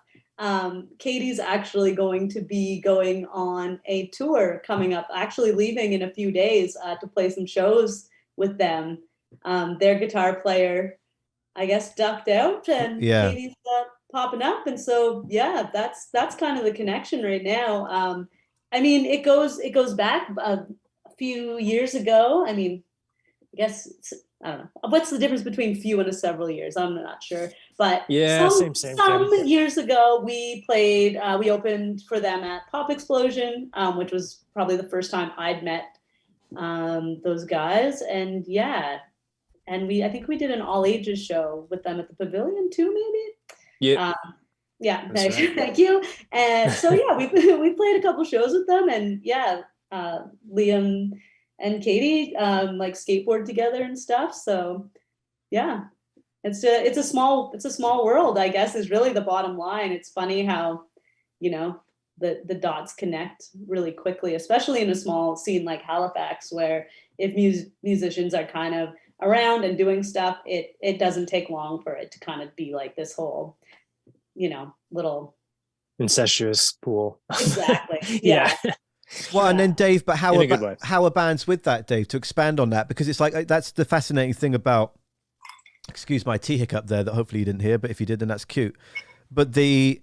Katie's actually going to be going on a tour coming up, actually leaving in a few days to play some shows with them. Their guitar player, I guess, ducked out and Katie's popping up. And so, yeah, that's kind of the connection right now. I mean, it goes back a few years ago. I mean, I guess I don't know. What's the difference between few and a several years? I'm not sure. But yeah, same. Some years ago, we played, we opened for them at Pop Explosion, which was probably the first time I'd met those guys. And yeah, and I think we did an all ages show with them at the Pavilion too, maybe? Yeah. Yeah, right. Thank you. And so yeah, we played a couple shows with them, and yeah, Liam and Katie like skateboard together and stuff. So yeah, it's a small world, I guess, is really the bottom line. It's funny how the dots connect really quickly, especially in a small scene like Halifax, where if musicians are kind of around and doing stuff, it doesn't take long for it to kind of be like this whole little incestuous pool. Exactly. Yeah. Well, and then Dave, but how are bands with that, Dave, to expand on that? Because it's like, that's the fascinating thing about, excuse my tea hiccup there that hopefully you didn't hear, but if you did, then that's cute. But you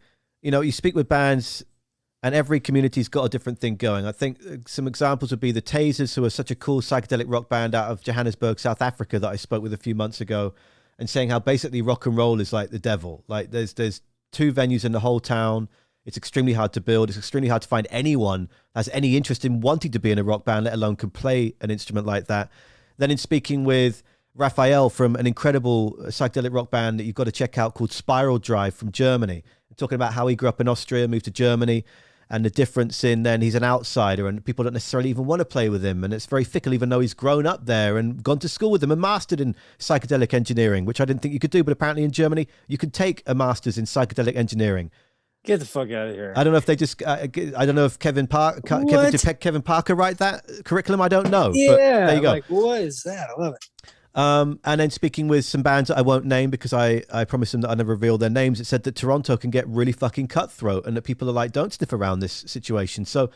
speak with bands and every community's got a different thing going. I think some examples would be the Tasers, who are such a cool psychedelic rock band out of Johannesburg, South Africa, that I spoke with a few months ago, and saying how basically rock and roll is like the devil. Like there's 2 venues in the whole town. It's extremely hard to build. It's extremely hard to find anyone that has any interest in wanting to be in a rock band, let alone can play an instrument like that. Then in speaking with Raphael from an incredible psychedelic rock band that you've got to check out called Spiral Drive from Germany, talking about how he grew up in Austria, moved to Germany, and the difference in then he's an outsider and people don't necessarily even want to play with him. And it's very fickle, even though he's grown up there and gone to school with them and mastered in psychedelic engineering, which I didn't think you could do. But apparently in Germany, you can take a master's in psychedelic engineering. Get the fuck out of here. I don't know if they just, I don't know if Kevin Parker write that curriculum. I don't know. Yeah. But there you go. Like, what is that? I love it. And then speaking with some bands that I won't name because I promised them that I never reveal their names, it said that Toronto can get really fucking cutthroat and that people are like, don't sniff around this situation. So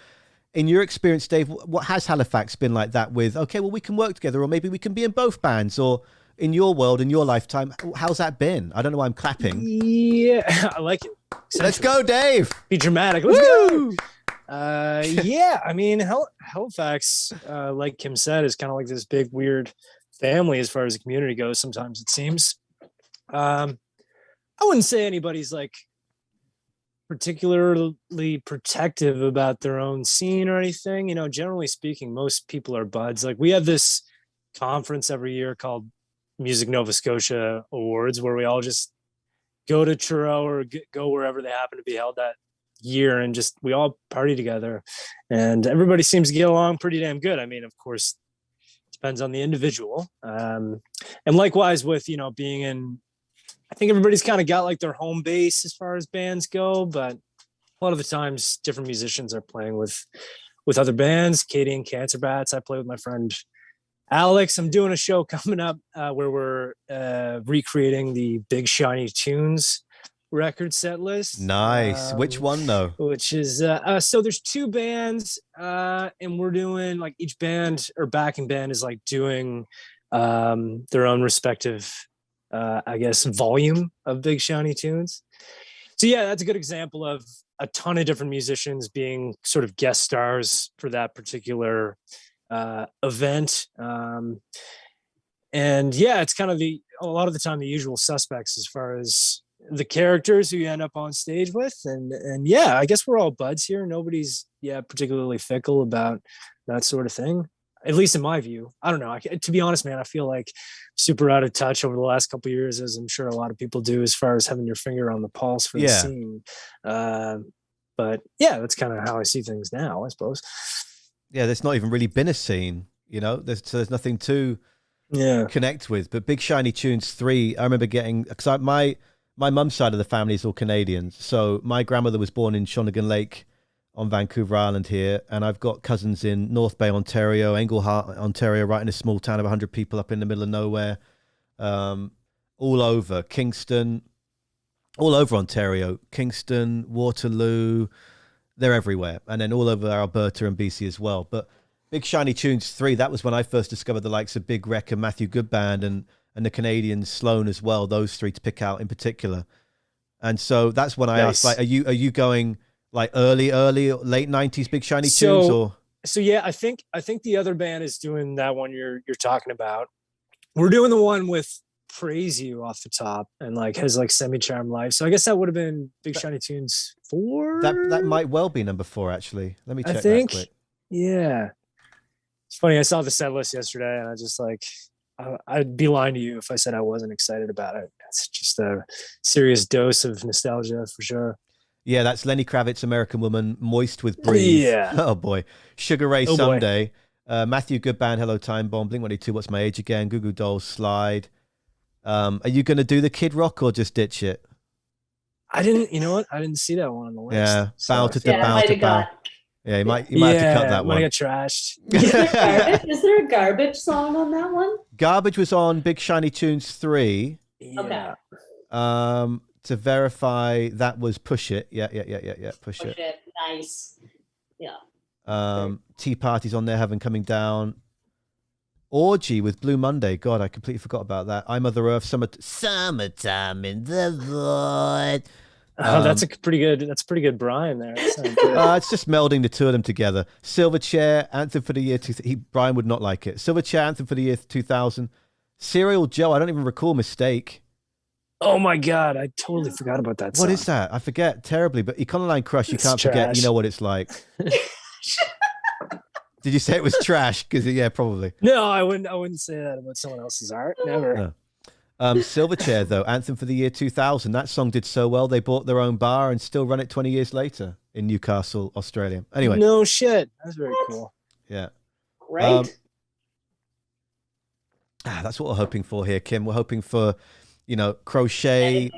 in your experience, Dave, what has Halifax been like that with, okay, well, we can work together, or maybe we can be in both bands, or in your world, in your lifetime, how's that been? I don't know why I'm clapping. Yeah, I like it. Let's go, Dave. Be dramatic. Let's go. Yeah, I mean, Halifax, like Kim said, is kind of like this big weird family as far as the community goes. Sometimes it seems. I wouldn't say anybody's like particularly protective about their own scene or anything. You know, generally speaking, most people are buds. Like we have this conference every year called Music Nova Scotia Awards, where we all just go to Truro or go wherever they happen to be held that year, and just we all party together, and everybody seems to get along pretty damn good. I mean, of course, depends on the individual, and likewise with, you know, being in, I think everybody's kind of got like their home base as far as bands go, but a lot of the times different musicians are playing with other bands. Katie and Cancer Bats, I play with my friend Alex. I'm doing a show coming up where we're recreating the Big Shiny Tunes record set list. Nice. Which one though? Which is so there's two bands, and we're doing like each band or backing band is like doing their own respective I guess volume of Big Shiny Tunes. So yeah, that's a good example of a ton of different musicians being sort of guest stars for that particular event. And yeah, it's kind of a lot of the time the usual suspects as far as the characters who you end up on stage with. And yeah, I guess we're all buds here. Nobody's particularly fickle about that sort of thing, at least in my view. I don't know. To be honest, man, I feel like super out of touch over the last couple of years, as I'm sure a lot of people do, as far as having your finger on the pulse for the scene. But yeah, that's kind of how I see things now, I suppose. Yeah, there's not even really been a scene, you know. There's nothing to connect with. But Big Shiny Tunes 3, I remember getting, because my mum's side of the family is all Canadians. So my grandmother was born in Shawnigan Lake on Vancouver Island here, and I've got cousins in North Bay, Ontario, Englehart, Ontario, right in a small town of 100 people up in the middle of nowhere, all over Kingston, all over Ontario, Kingston, Waterloo, they're everywhere, and then all over Alberta and BC as well. But Big Shiny Tunes 3, that was when I first discovered the likes of Big Wreck and Matthew Goodband and the Canadian Sloan as well, those three to pick out in particular. And so that's when I asked, like, are you going like early, late 90s Big Shiny Tunes? Or so yeah, I think the other band is doing that one you're talking about. We're doing the one with Praise You off the top, and like has like Semi Charm Life. So I guess that would have been Big Shiny Tunes 4. That might well be number 4 actually. Let me check. I think that quick. Yeah, it's funny. I saw the set list yesterday, and I just like I'd be lying to you if I said I wasn't excited about it. It's just a serious dose of nostalgia for sure. Yeah, that's Lenny Kravitz, American Woman, Moist with Breathe. Yeah. Oh boy. Sugar Ray Someday. Matthew Goodband, Hello Time Bomb, Blink-182, What's My Age Again, Goo Goo Dolls, Slide. Are you going to do the Kid Rock or just ditch it? I didn't see that one on the list. Yeah, bow to bow. Yeah, you might have to cut that one. Might get trashed. Is there a Garbage song on that one? Garbage was on Big Shiny Tunes 3. Yeah. Okay. To verify, that was Push It. Yeah. Push It. Nice. Yeah. Tea Party's on there, Heaven Coming Down. Orgy with Blue Monday. God, I completely forgot about that. I Mother Earth, Summertime in the Void. That's a pretty good Brian there. It's just melding the two of them together. Silverchair, Anthem for the Year 2000. Brian would not like it. Silverchair, Anthem for the Year 2000. Serial Joe, I don't even recall Mistake. Oh my God, I totally forgot about that song. What is that? I forget terribly, but Econoline Crush, you can't forget. You know what it's like. Did you say it was trash? Because yeah, probably. No, I wouldn't say that about someone else's art. Never. No. Silverchair though, Anthem for the Year 2000. That song did so well they bought their own bar and still run it 20 years later in Newcastle, Australia. Anyway. No shit. That's very cool. Yeah. Right. That's what we're hoping for here, Kim. We're hoping for, crochet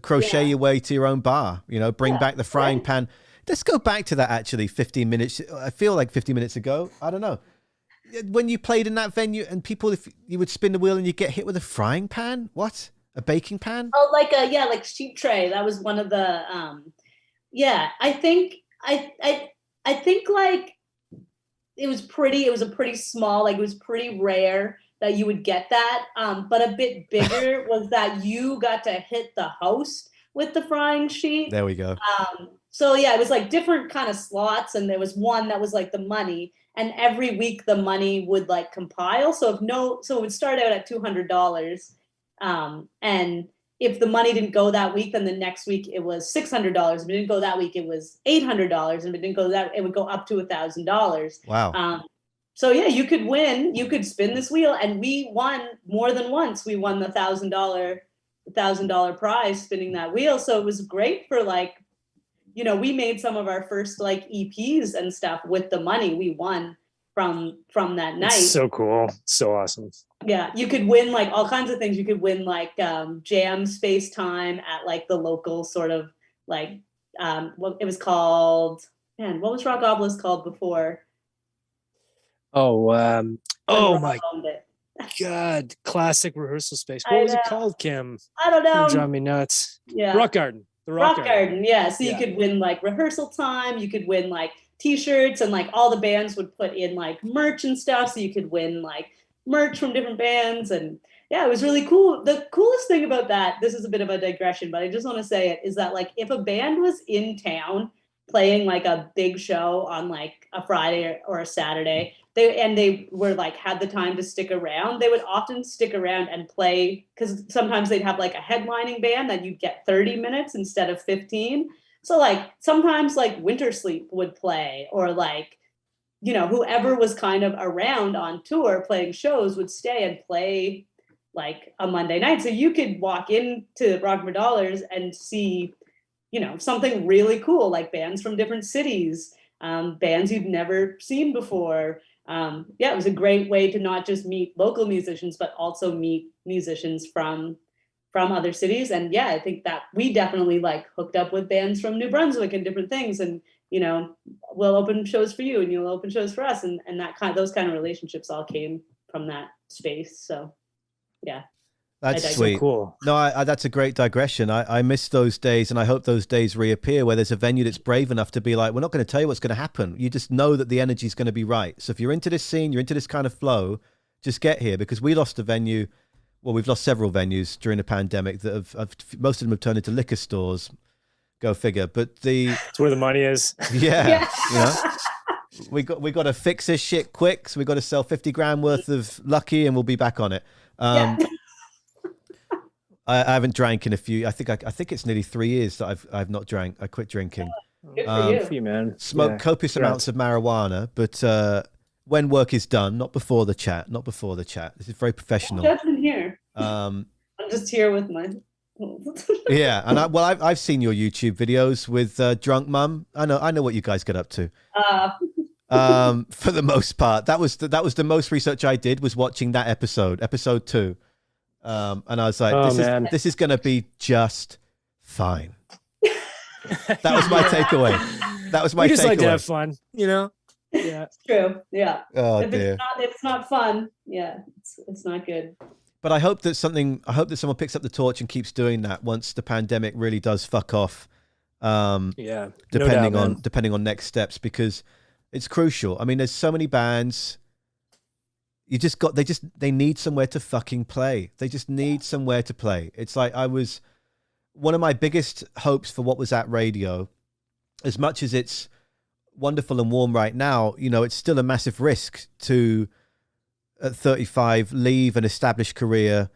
your way to your own bar. Bring back the frying pan. Let's go back to that actually. 15 minutes. I feel like 15 minutes ago. I don't know. When you played in that venue and people, if you would spin the wheel and you get hit with a frying pan, what? A baking pan? Oh, like sheep tray. That was one of the, I think like it was a pretty small, like it was pretty rare that you would get that. But a bit bigger was that you got to hit the host with the frying sheet. There we go. So yeah, it was like different kind of slots, and there was one that was like the money, and every week the money would like compile. So it would start out at $200, and if the money didn't go that week, then the next week it was $600. If it didn't go that week, it was $800, and if it didn't go that, it would go up to $1,000. Wow. So yeah, you could win. You could spin this wheel, and we won more than once. We won the $1,000 prize spinning that wheel. So it was great for like, we made some of our first like EPs and stuff with the money we won from that night. It's so cool. So awesome. Yeah. You could win like all kinds of things. You could win like jam space time at like the local sort of like what it was called. Man, what was Rock Obelisk called before? Oh my God. Classic rehearsal space. What was it called, Kim? I don't know. You drive me nuts. Yeah. Rock Garden. The Rock Garden, yeah. So you could win like rehearsal time, you could win like t-shirts, and like all the bands would put in like merch and stuff. So you could win like merch from different bands. And yeah, it was really cool. The coolest thing about that, this is a bit of a digression, but I just want to say it, is that like if a band was in town playing like a big show on like a Friday or a Saturday, they were like had the time to stick around, they would often stick around and play, because sometimes they'd have like a headlining band that you'd get 30 minutes instead of 15. So like sometimes like Winter Sleep would play, or like, whoever was kind of around on tour playing shows would stay and play like a Monday night. So you could walk into Rock for Dollars and see, something really cool, like bands from different cities, bands you'd never seen before. It was a great way to not just meet local musicians, but also meet musicians from other cities. And yeah, I think that we definitely like hooked up with bands from New Brunswick and different things. And, we'll open shows for you and you'll open shows for us. And those kind of relationships all came from that space. So yeah. That's sweet. So cool. No, that's a great digression. I miss those days, and I hope those days reappear where there's a venue that's brave enough to be like, we're not going to tell you what's going to happen. You just know that the energy is going to be right. So if you're into this scene, you're into this kind of flow, just get here, because we lost a venue. Well, we've lost several venues during the pandemic that have most of them have turned into liquor stores. Go figure. But it's where the money is. Yeah. We got to fix this shit quick. So we got to sell 50 grand worth of Lucky, and we'll be back on it. I haven't drank in a few. I think it's nearly 3 years that I've not drank. I quit drinking. Good for you, man. Smoked copious amounts of marijuana, but when work is done, not before the chat. This is very professional. Judgment here. I'm just here with my. Yeah, and I've seen your YouTube videos with Drunk Mum. I know what you guys get up to. For the most part, that was the most research I did, was watching that episode 2. And I was like, this is going to be just fine. That was my takeaway. We just like to have fun, Yeah. It's true. Yeah. Oh, dear. If it's not fun, yeah, it's not good. But I hope that someone picks up the torch and keeps doing that once the pandemic really does fuck off. Depending on next steps, because it's crucial. I mean, there's so many bands. They need somewhere to fucking play. They just need somewhere to play. It's like one of my biggest hopes for what was at radio, as much as it's wonderful and warm right now, it's still a massive risk to, at 35, leave an established career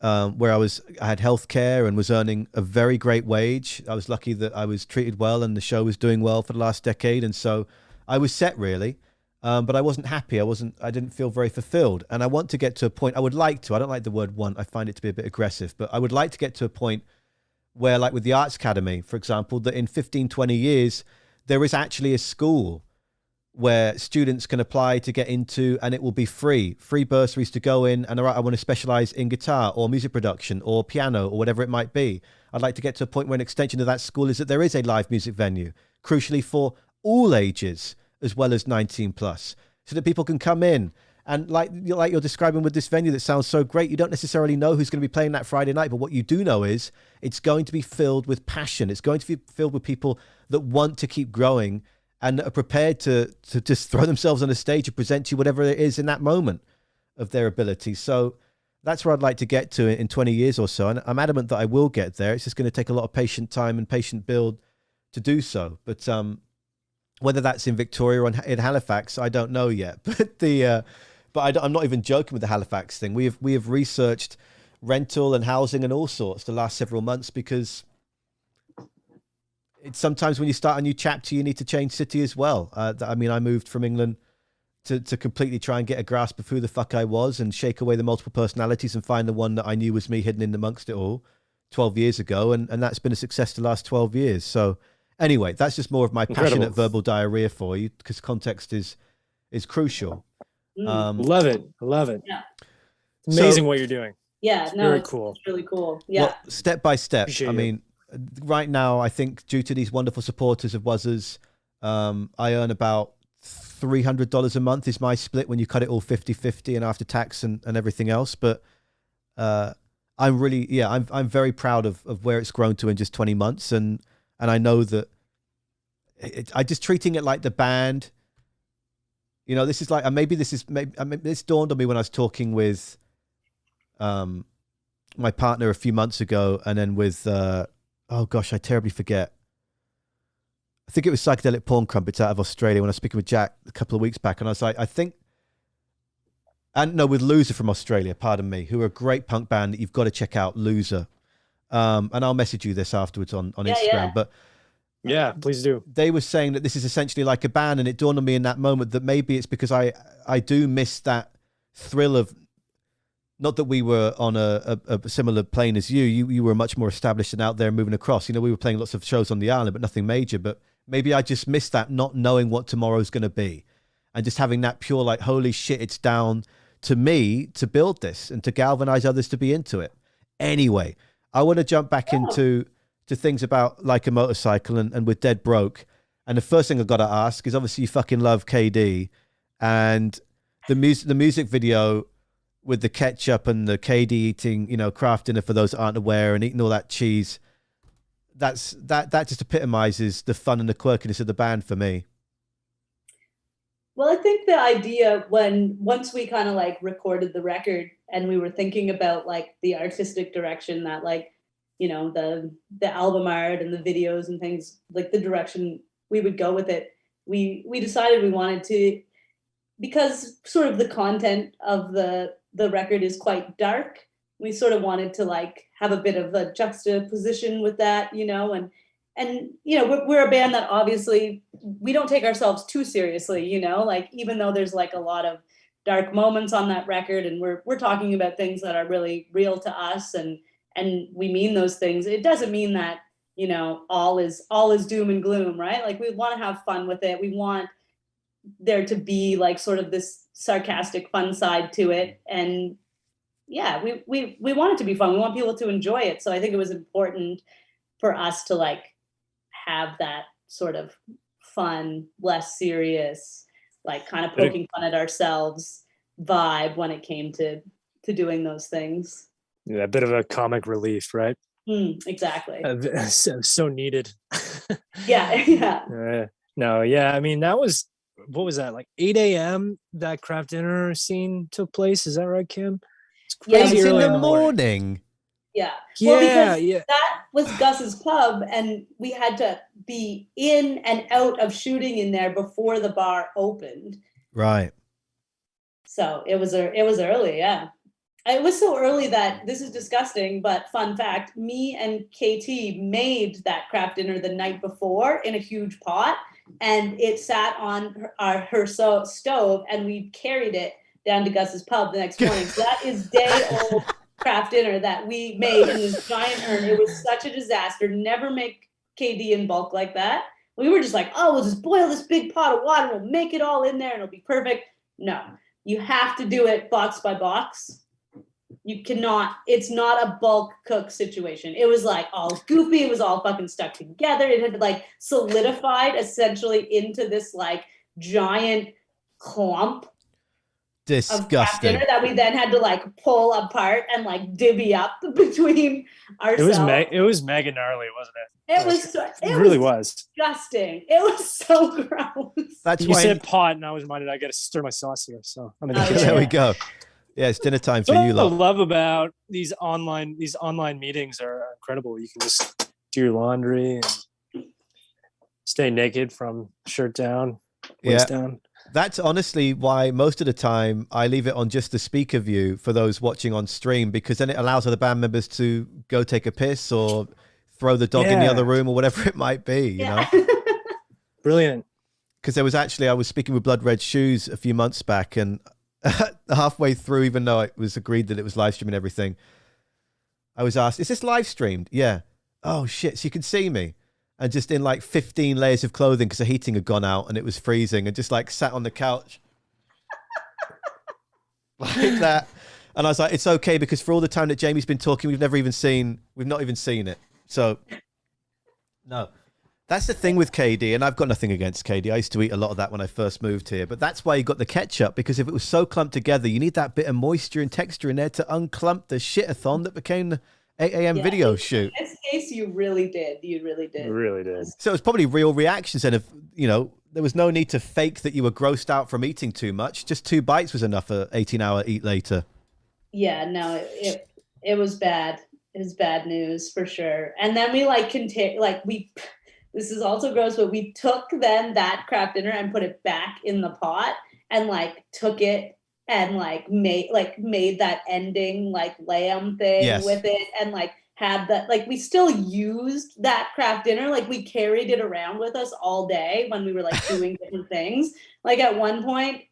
where I had healthcare and was earning a very great wage. I was lucky that I was treated well and the show was doing well for the last decade. And so I was set, really. But I wasn't happy. I didn't feel very fulfilled. And I want to get to a point, I don't like the word want, I find it to be a bit aggressive, but I would like to get to a point where, like with the Arts Academy, for example, that in 15, 20 years, there is actually a school where students can apply to get into, and it will be free bursaries to go in. And all right, I want to specialize in guitar or music production or piano or whatever it might be. I'd like to get to a point where an extension of that school is that there is a live music venue, crucially for all ages, as well as 19 plus, so that people can come in. And like you're describing with this venue that sounds so great, you don't necessarily know who's going to be playing that Friday night, but what you do know is it's going to be filled with passion. It's going to be filled with people that want to keep growing and are prepared to just throw themselves on a stage and present to you whatever it is in that moment. of their ability. So that's where I'd like to get to in 20 years or so. And I'm adamant that I will get there. It's just going to take a lot of patient time and patient build to do so. But whether that's in Victoria or in Halifax, I don't know yet. But I'm not even joking with the Halifax thing. We have researched rental and housing and all sorts the last several months, because it's sometimes when you start a new chapter, you need to change city as well. I mean, I moved from England to completely try and get a grasp of who the fuck I was and shake away the multiple personalities and find the one that I knew was me hidden in amongst it all 12 years ago. And that's been a success the last 12 years. So anyway, that's just more of my passionate verbal diarrhea for you, because context is crucial. Love it. I love it. Yeah. It's amazing what you're doing. Yeah, it's no, very it's cool. Really cool. Yeah. Well, step by step. Appreciate I you. mean, right now, I think due to these wonderful supporters of Wuzzers, I earn about $300 a month is my split when you cut it all 50-50 and after tax and everything else. But I'm really, I'm very proud of where it's grown to in just 20 months. And I know that I just treating it like the band, you know, this is like, maybe this dawned on me when I was talking with my partner a few months ago, and then with oh gosh, I terribly forget. I think it was Psychedelic Porn Crumpets out of Australia when I was speaking with Jack a couple of weeks back, and I was like, with Loser from Australia, pardon me, who are a great punk band that you've got to check out, Loser. And I'll message you this afterwards on Instagram. Yeah. But yeah, please do. They were saying that this is essentially like a band, and it dawned on me in that moment that maybe it's because I do miss that thrill of, not that we were on a similar plane as you. You were much more established and out there moving across. You know, we were playing lots of shows on the island, but nothing major. But maybe I just missed that, not knowing what tomorrow's going to be, and just having that pure, like, holy shit, it's down to me to build this and to galvanize others to be into it. Anyway, I want to jump back into things about Like a Motorcycle and with Dead Broke. And the first thing I've got to ask is, obviously you fucking love KD, and the music video with the ketchup and the KD eating, you know, craft dinner for those that aren't aware, and eating all that cheese. That just epitomizes the fun and the quirkiness of the band for me. Well, I think the idea once we kind of like recorded the record and we were thinking about like the artistic direction that, like, you know, the album art and the videos and things, like the direction we would go with it, we decided we wanted to, because sort of the content of the record is quite dark, we sort of wanted to like have a bit of a juxtaposition with that, you know, and you know, we're a band that obviously we don't take ourselves too seriously, you know, like even though there's like a lot of dark moments on that record, and we're talking about things that are really real to us, and we mean those things, it doesn't mean that, you know, all is doom and gloom, right? Like we want to have fun with it. We want there to be like sort of this sarcastic fun side to it, and yeah, we want it to be fun. We want people to enjoy it. So I think it was important for us to like have that sort of fun, less serious, like kind of poking fun at ourselves vibe when it came to doing those things. Yeah, a bit of a comic relief, right? Exactly. So needed. Yeah. No, yeah. I mean, that was, what was that, like 8 a.m. that craft dinner scene took place? Is that right, Kim? It's crazy it's early in the morning. Yeah. Well, because that was Gus's pub, and we had to be in and out of shooting in there before the bar opened. Right. So it was early, yeah. It was so early that, this is disgusting, but fun fact, me and KT made that craft dinner the night before in a huge pot, and it sat on her stove, and we carried it down to Gus's pub the next morning. So that is day-old craft dinner that we made in this giant urn. It was such a disaster. Never make KD in bulk like that. We were just like, oh, we'll just boil this big pot of water, we'll make it all in there, and it'll be perfect. No, you have to do it box by box. You cannot, it's not a bulk cook situation. It was like all goopy. It was all fucking stuck together. It had like solidified essentially into this like giant clump. Disgusting. Of that we then had to like pull apart and like divvy up between ourselves. It was mega gnarly, wasn't it? It really was disgusting. It was so gross. That's you why said pot, and I was reminded I got to stir my sauce here. So I'm in the There kitchen. we go. Yeah, it's dinner time That's for what you I lot. love about these online meetings are incredible. You can just do your laundry and stay naked from shirt down, waist down. That's honestly why most of the time I leave it on just the speaker view for those watching on stream, because then it allows other band members to go take a piss or throw the dog in the other room or whatever it might be, you know? Brilliant. Because there was actually, I was speaking with Blood Red Shoes a few months back, and halfway through, even though it was agreed that it was live streaming and everything, I was asked, is this live streamed? Yeah. Oh shit, so you can see me. And just in like 15 layers of clothing because the heating had gone out and it was freezing, and just like sat on the couch like that. And I was like, it's okay, because for all the time that Jamie's been talking, we've not even seen it. So no, that's the thing with KD. And I've got nothing against KD. I used to eat a lot of that when I first moved here, but that's why you got the ketchup, because if it was so clumped together, you need that bit of moisture and texture in there to unclump the shit-a-thon that became the 8 a.m. video shoot. In this case, you really did. You really did. You really did. So it was probably real reactions, and if you know, there was no need to fake that you were grossed out from eating too much. Just 2 bites was enough for 18-hour eat later. Yeah, no, it was bad. It was bad news for sure. And then we this is also gross, but we took then that crap dinner and put it back in the pot and like took it and like made that ending like lamb thing with it, and like had that, like we still used that craft dinner, like we carried it around with us all day when we were like doing different things. Like at one point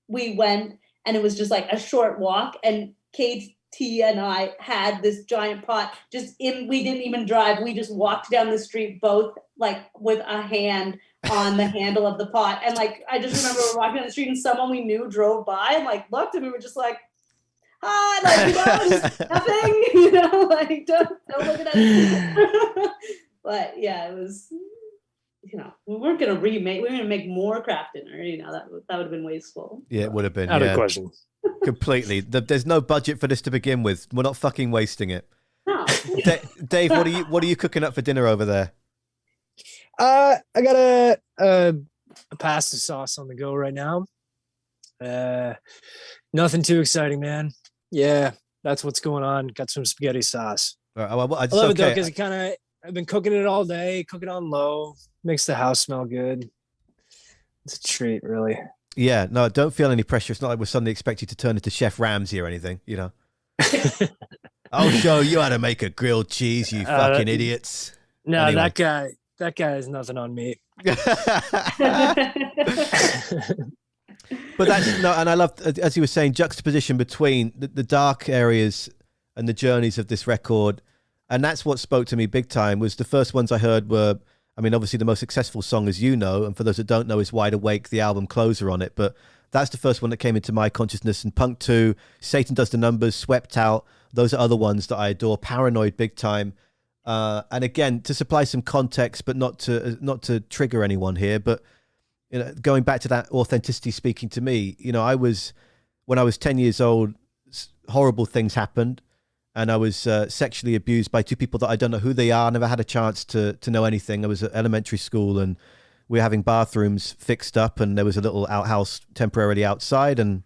we went and it was just like a short walk, and Katie and I had this giant pot we didn't even drive, we just walked down the street both like with a hand on the handle of the pot. And like I just remember we're walking down the street and someone we knew drove by and like looked, and we were just like, hi, like, just nothing, like don't look at us. But yeah, it was, we weren't gonna we were gonna make more craft dinner, that would have been wasteful. Yeah, it would have been out of question. Completely. There's no budget for this to begin with. We're not fucking wasting it. No. Dave, what are you cooking up for dinner over there? I got a pasta sauce on the go right now. Nothing too exciting, man. Yeah, that's what's going on. Got some spaghetti sauce. I love it though, because I've been cooking it all day, cooking on low, makes the house smell good. It's a treat, really. Yeah, no, don't feel any pressure. It's not like we're suddenly expect you to turn into Chef Ramsay or anything, I'll show you how to make a grilled cheese, you fucking idiots. No, anyway. That guy has nothing on me. But and I love, as you were saying, juxtaposition between the dark areas and the journeys of this record. And that's what spoke to me big time. Was the first ones I heard were, I mean, obviously the most successful song, as you know, and for those that don't know, is Wide Awake, the album closer on it. But that's the first one that came into my consciousness. And Punk 2, Satan Does the Numbers, Swept Out, those are other ones that I adore. Paranoid, big time. And again, to supply some context, but not to trigger anyone here, but going back to that authenticity speaking to me, when I was 10 years old, horrible things happened. And I was sexually abused by 2 people that I don't know who they are. Never had a chance to know anything. I was at elementary school, and we were having bathrooms fixed up, and there was a little outhouse temporarily outside. And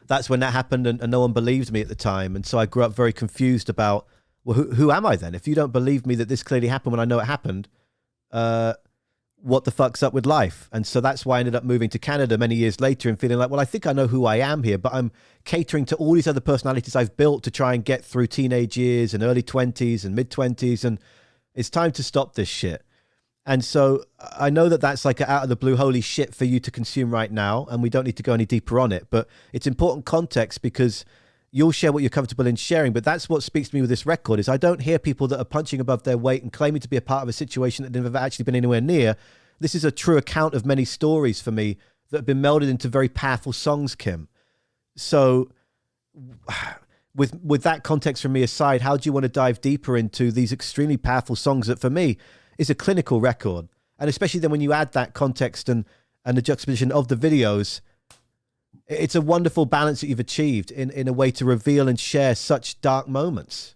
that's when that happened, and no one believed me at the time. And so I grew up very confused about, well, who am I then? If you don't believe me that this clearly happened when I know it happened, what the fuck's up with life? And so that's why I ended up moving to Canada many years later and feeling like, well, I think I know who I am here, but I'm catering to all these other personalities I've built to try and get through teenage years and early 20s and mid 20s. And it's time to stop this shit. And so I know that that's like out of the blue, holy shit for you to consume right now. And we don't need to go any deeper on it, but it's important context, because you'll share what you're comfortable in sharing. But that's what speaks to me with this record, is I don't hear people that are punching above their weight and claiming to be a part of a situation that they've never actually been anywhere near. This is a true account of many stories for me that have been melded into very powerful songs, Kim. So with that context from me aside, how do you want to dive deeper into these extremely powerful songs that for me is a clinical record? And especially then when you add that context and the juxtaposition of the videos, it's a wonderful balance that you've achieved in a way to reveal and share such dark moments.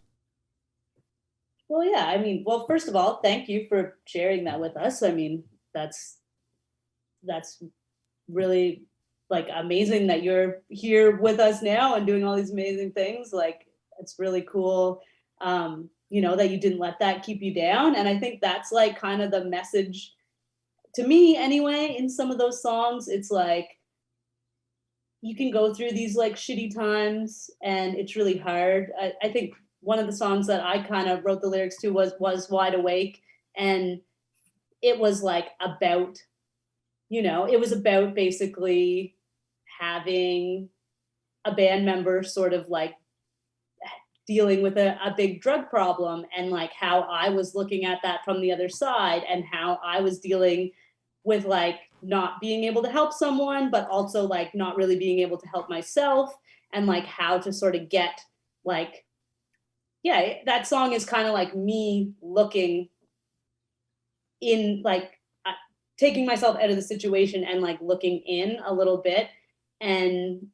Well, yeah, I mean, first of all, thank you for sharing that with us. I mean, that's really like amazing that you're here with us now and doing all these amazing things. Like, it's really cool, you know, that you didn't let that keep you down. And I think that's like kind of the message to me anyway, in some of those songs. It's like, you can go through these like shitty times and it's really hard. I think one of the songs that I kind of wrote the lyrics to was Wide Awake. And it was like about, you know, it was about basically having a band member sort of like dealing with a big drug problem, and like how I was looking at that from the other side, and how I was dealing with like not being able to help someone, but also like not really being able to help myself, and like how to sort of get like, yeah, that song is kind of like me looking in, like taking myself out of the situation and like looking in a little bit. And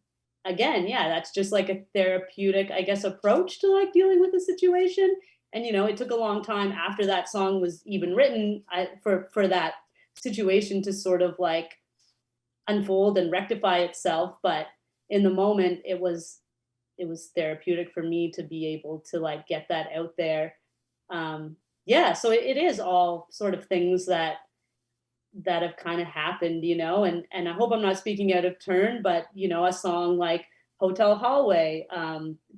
again, yeah, that's just like a therapeutic, I guess, approach to like dealing with the situation. And, you know, it took a long time after that song was even written for that situation to sort of like unfold and rectify itself. But in the moment, it was therapeutic for me to be able to like get that out there. Yeah, so it is all sort of things that have kind of happened, you know, and I hope I'm not speaking out of turn, but, you know, a song like Hotel Hallway,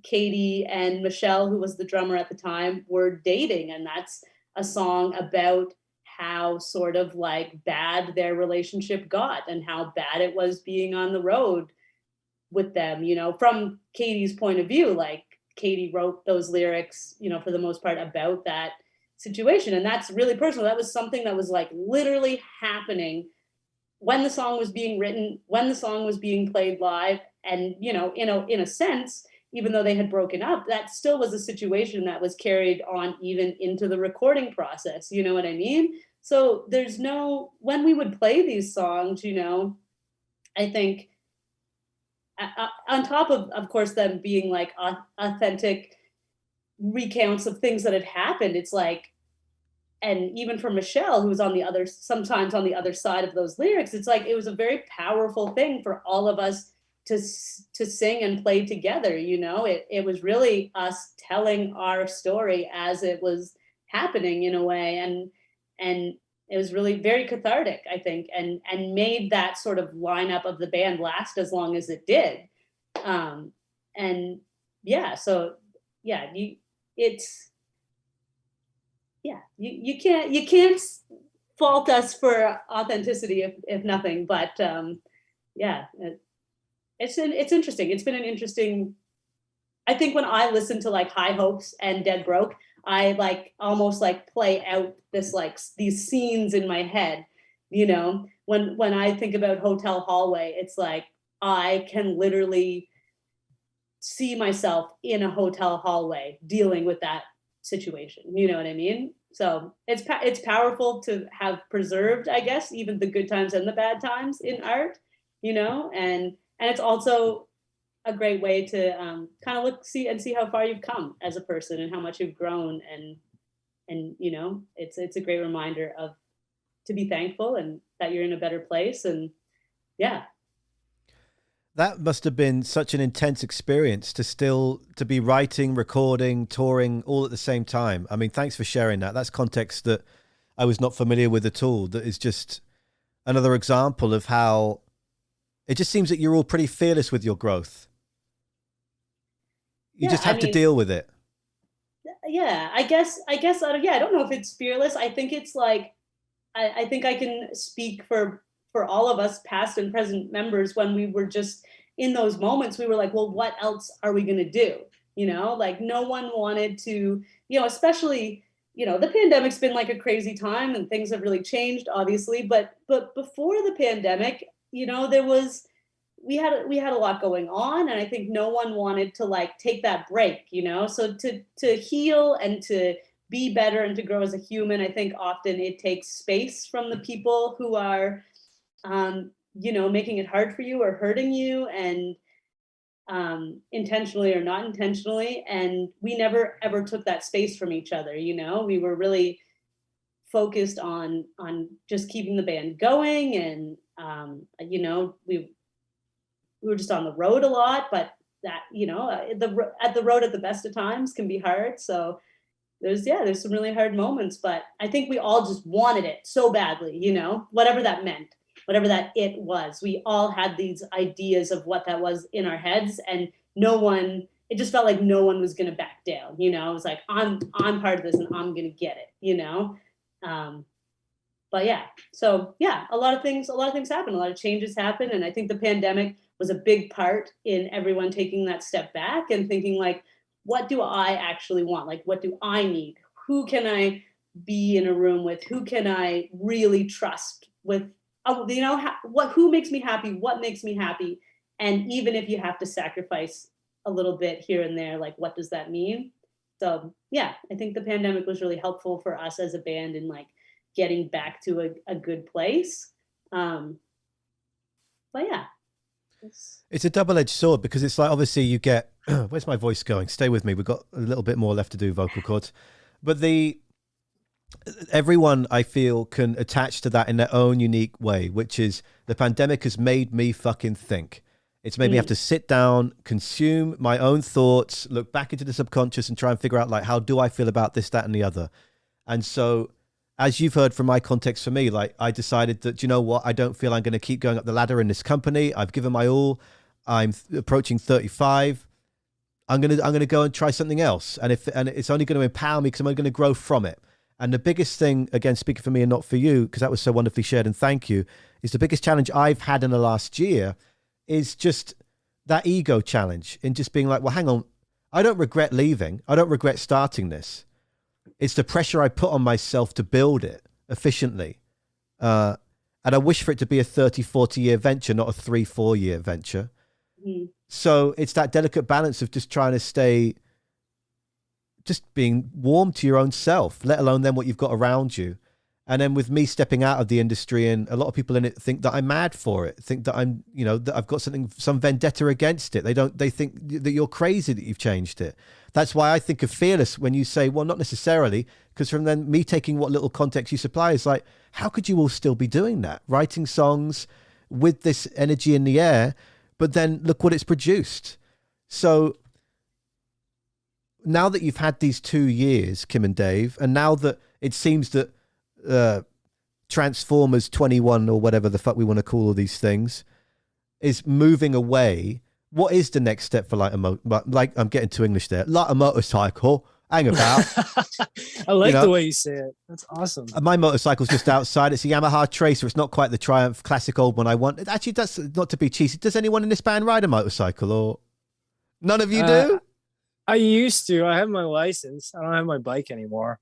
Katie and Michelle, who was the drummer at the time, were dating, and that's a song about how sort of like bad their relationship got and how bad it was being on the road with them, you know, from Katie's point of view. Like, Katie wrote those lyrics, you know, for the most part about that situation, and that's really personal. That was something that was like literally happening when the song was being written, when the song was being played live. And, you know, in a sense, even though they had broken up, that still was a situation that was carried on even into the recording process, you know what I mean? So there's no, when we would play these songs, you know, I think on top of course them being like authentic recounts of things that had happened, it's like, and even for Michelle, who was on the other, sometimes on the other side of those lyrics, it's like it was a very powerful thing for all of us to sing and play together. You know, it was really us telling our story as it was happening in a way, and it was really very cathartic, I think, and made that sort of lineup of the band last as long as it did. And yeah, so yeah, it's yeah, you can't fault us for authenticity, if nothing. But yeah, it's interesting. It's been an interesting. I think when I listen to like High Hopes and Dead Broke, I like almost like play out this like these scenes in my head. You know, when I think about Hotel Hallway, it's like I can literally see myself in a hotel hallway dealing with that situation. You know what I mean? So it's powerful to have preserved, I guess, even the good times and the bad times in art, you know, and it's also a great way to kind of see how far you've come as a person and how much you've grown, and you know, it's a great reminder of to be thankful and that you're in a better place. And yeah. That must have been such an intense experience to be writing, recording, touring all at the same time. I mean, thanks for sharing that. That's context that I was not familiar with at all. That is just another example of how it just seems that you're all pretty fearless with your growth. You just have to deal with it. Yeah, I guess, yeah, I don't know if it's fearless. I think it's like, I think I can speak for all of us, past and present members, when we were just in those moments, we were like, well, what else are we going to do? You know, like no one wanted to, you know, especially, you know, the pandemic's been like a crazy time and things have really changed, obviously. But before the pandemic, you know, we had a lot going on, and I think no one wanted to like take that break, you know. So to heal and to be better and to grow as a human, I think often it takes space from the people who are you know, making it hard for you or hurting you, and intentionally or not intentionally. And we never ever took that space from each other. You know, we were really focused on just keeping the band going, and you know, we were just on the road a lot, but that, you know, at the road at the best of times can be hard. So there's some really hard moments, but I think we all just wanted it so badly, you know, whatever that meant, whatever that it was. We all had these ideas of what that was in our heads, and it just felt like no one was going to back down, you know. It was like, I'm part of this and I'm going to get it, you know. But yeah, so yeah, a lot of things happen, a lot of changes happen. And I think the pandemic was a big part in everyone taking that step back and thinking like, what do I actually want? Like, what do I need? Who can I be in a room with? Who can I really trust with? You know, who makes me happy? What makes me happy? And even if you have to sacrifice a little bit here and there, like, what does that mean? So yeah, I think the pandemic was really helpful for us as a band in like getting back to a good place. But yeah. It's a double-edged sword, because it's like, obviously you get, where's my voice going? Stay with me. We've got a little bit more left to do, vocal cords. But everyone, I feel, can attach to that in their own unique way, which is the pandemic has made me fucking think. It's made me have to sit down, consume my own thoughts, look back into the subconscious and try and figure out, like, how do I feel about this, that, and the other? And so, as you've heard from my context, for me, like, I decided that, you know what, I don't feel I'm going to keep going up the ladder in this company. I've given my all. I'm approaching 35. I'm going to go and try something else. And it's only going to empower me, because I'm only going to grow from it. And the biggest thing, again, speaking for me and not for you, because that was so wonderfully shared, and thank you, is the biggest challenge I've had in the last year is just that ego challenge, in just being like, well, hang on, I don't regret leaving. I don't regret starting this. It's the pressure I put on myself to build it efficiently. And I wish for it to be a 30, 40-year venture, not a 3-4 year venture. Mm. So it's that delicate balance of just trying to stay, just being warm to your own self, let alone then what you've got around you. And then with me stepping out of the industry, and a lot of people in it think that I'm mad for it, think that I'm, you know, that I've got some vendetta against it. They think that you're crazy that you've changed it. That's why I think of Fearless when you say, well, not necessarily, because from then me taking what little context you supply is like, how could you all still be doing that? Writing songs with this energy in the air, but then look what it's produced. So now that you've had these 2 years, Kim and Dave, and now that it seems that Transformers 21 or whatever the fuck we want to call all these things is moving away, what is the next step for like I'm getting too English there, like a motorcycle, hang about. I like the way you say it. That's awesome. My motorcycle's just outside. It's a Yamaha Tracer. It's not quite the Triumph classic old one I want. It actually does, not to be cheesy, does anyone in this band ride a motorcycle, or none of you do? I used to. I have my license. I don't have my bike anymore.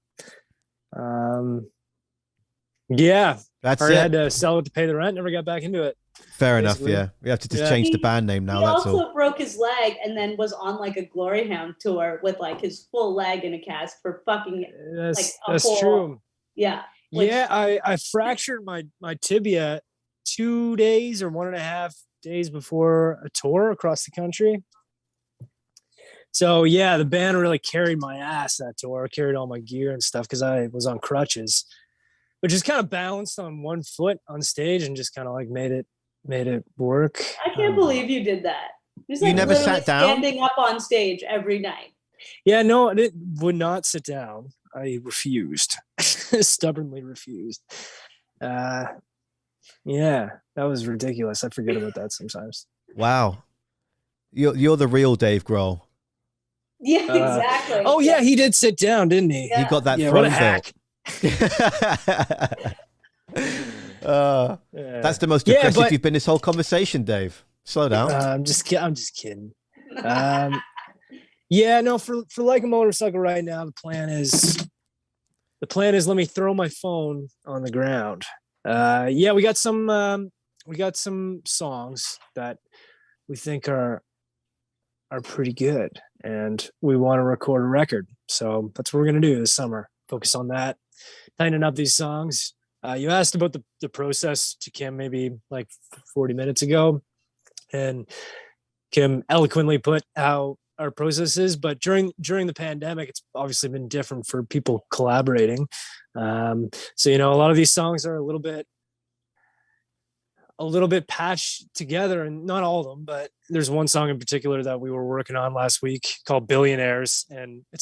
Yeah, that's I had to sell it to pay the rent. Never got back into it. Fair enough. Yeah, we have to just change the band name now. That's all. He also broke his leg and then was on like a Glory Hound tour with like his full leg in a cast for fucking. That's true. Yeah. I fractured my tibia 2 days or 1.5 days before a tour across the country. So yeah, the band really carried my ass that tour. Carried all my gear and stuff because I was on crutches. But just kind of balanced on one foot on stage and just kind of like made it work. I can't believe you did that. Just, like, you never sat down? Standing up on stage every night. Yeah, no, I would not sit down. I refused. Stubbornly refused. Yeah, that was ridiculous. I forget about that sometimes. Wow. You're the real Dave Grohl. Yeah, exactly. Oh yeah, he did sit down, didn't he? Yeah. He got that throne what a hack. That's the most depressive you've been this whole conversation, Dave. Slow down. I'm just kidding. Yeah, no, for Like a Motorcycle right now, the plan is let me throw my phone on the ground. Yeah, we got some songs that we think are pretty good, and we want to record a record. So that's what we're gonna do this summer. Focus on that, tightening up these songs. You asked about the process to Kim maybe like 40 minutes ago, and Kim eloquently put how our process is, but during the pandemic, it's obviously been different for people collaborating. So, a lot of these songs are a little bit a little bit patched together, and not all of them, but there's one song in particular that we were working on last week called Billionaires. And I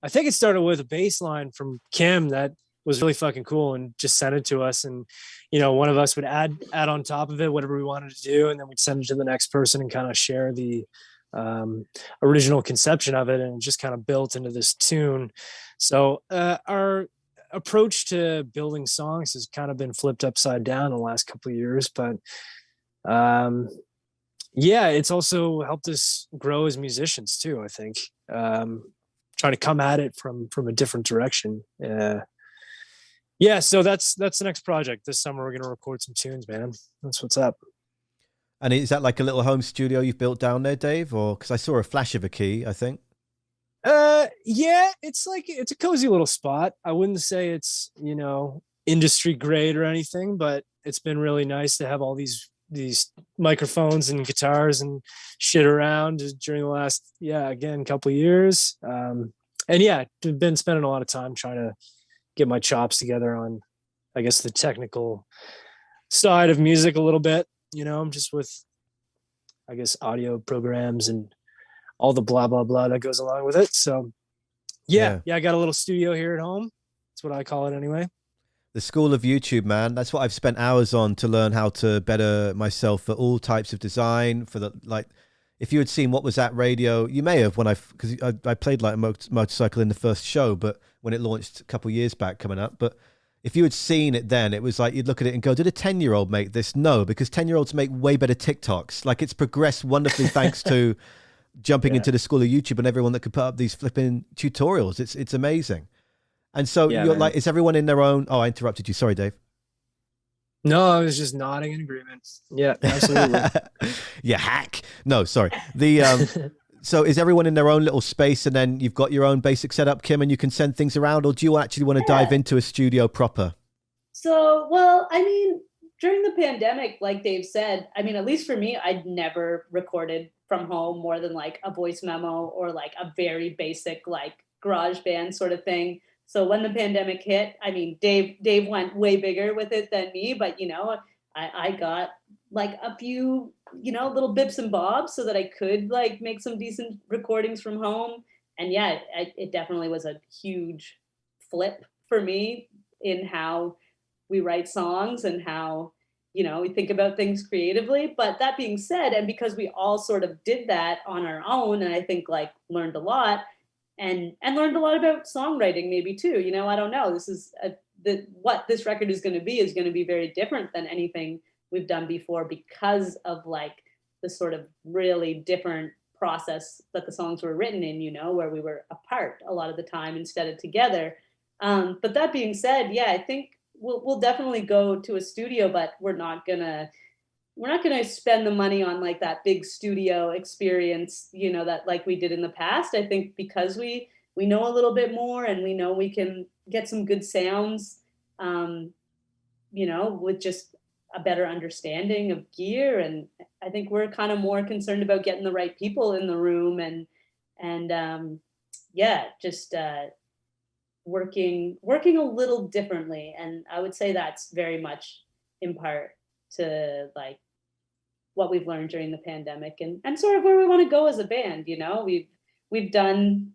think it started with a bass line from Kim that was really fucking cool and just sent it to us. And, one of us would add on top of it, whatever we wanted to do. And then we'd send it to the next person and kind of share the original conception of it. And it just kind of built into this tune. So our approach to building songs has kind of been flipped upside down the last couple of years, but it's also helped us grow as musicians too, I think. Trying to come at it from a different direction. So that's the next project. This summer we're going to record some tunes, man. That's what's up. And is that like a little home studio you've built down there, Dave? Or because I saw a flash of a key, I think. It's a cozy little spot. I wouldn't say it's, industry grade or anything, but it's been really nice to have all these microphones and guitars and shit around during the last, couple of years. Been spending a lot of time trying to get my chops together on, I guess, the technical side of music a little bit. I'm just with, I guess, audio programs and all the blah, blah, blah that goes along with it. So I got a little studio here at home. That's what I call it anyway. The school of YouTube, man. That's what I've spent hours on to learn how to better myself for all types of design. If you had seen what was at radio, you may have because I played like a motorcycle in the first show, but when it launched a couple of years back coming up. But if you had seen it then, it was like you'd look at it and go, did a 10-year-old make this? No, because 10-year-olds make way better TikToks. Like it's progressed wonderfully thanks to jumping into the school of YouTube and everyone that could put up these flipping tutorials. It's amazing. And so you're like, is everyone in their own? Oh, I interrupted you. Sorry, Dave. No, I was just nodding in agreement. Yeah, absolutely. You hack. No, sorry. So is everyone in their own little space and then you've got your own basic setup, Kim, and you can send things around, or do you actually want to dive into a studio proper? So, during the pandemic, like Dave said, at least for me, I'd never recorded from home more than like a voice memo or like a very basic like GarageBand sort of thing. So when the pandemic hit, Dave went way bigger with it than me, but I got like a few, little bips and bobs so that I could like make some decent recordings from home. And it definitely was a huge flip for me in how we write songs and how, we think about things creatively. But that being said, and because we all sort of did that on our own, and I think like learned a lot and learned a lot about songwriting maybe too, I don't know. This is what this record is going to be very different than anything we've done before because of like the sort of really different process that the songs were written in, where we were apart a lot of the time instead of together. But that being said, I think we'll definitely go to a studio, but we're not gonna spend the money on like that big studio experience, that like we did in the past. I think because we know a little bit more and we know we can get some good sounds, with just a better understanding of gear. And I think we're kind of more concerned about getting the right people in the room and working a little differently. And I would say that's very much in part to like what we've learned during the pandemic and sort of where we want to go as a band. We've done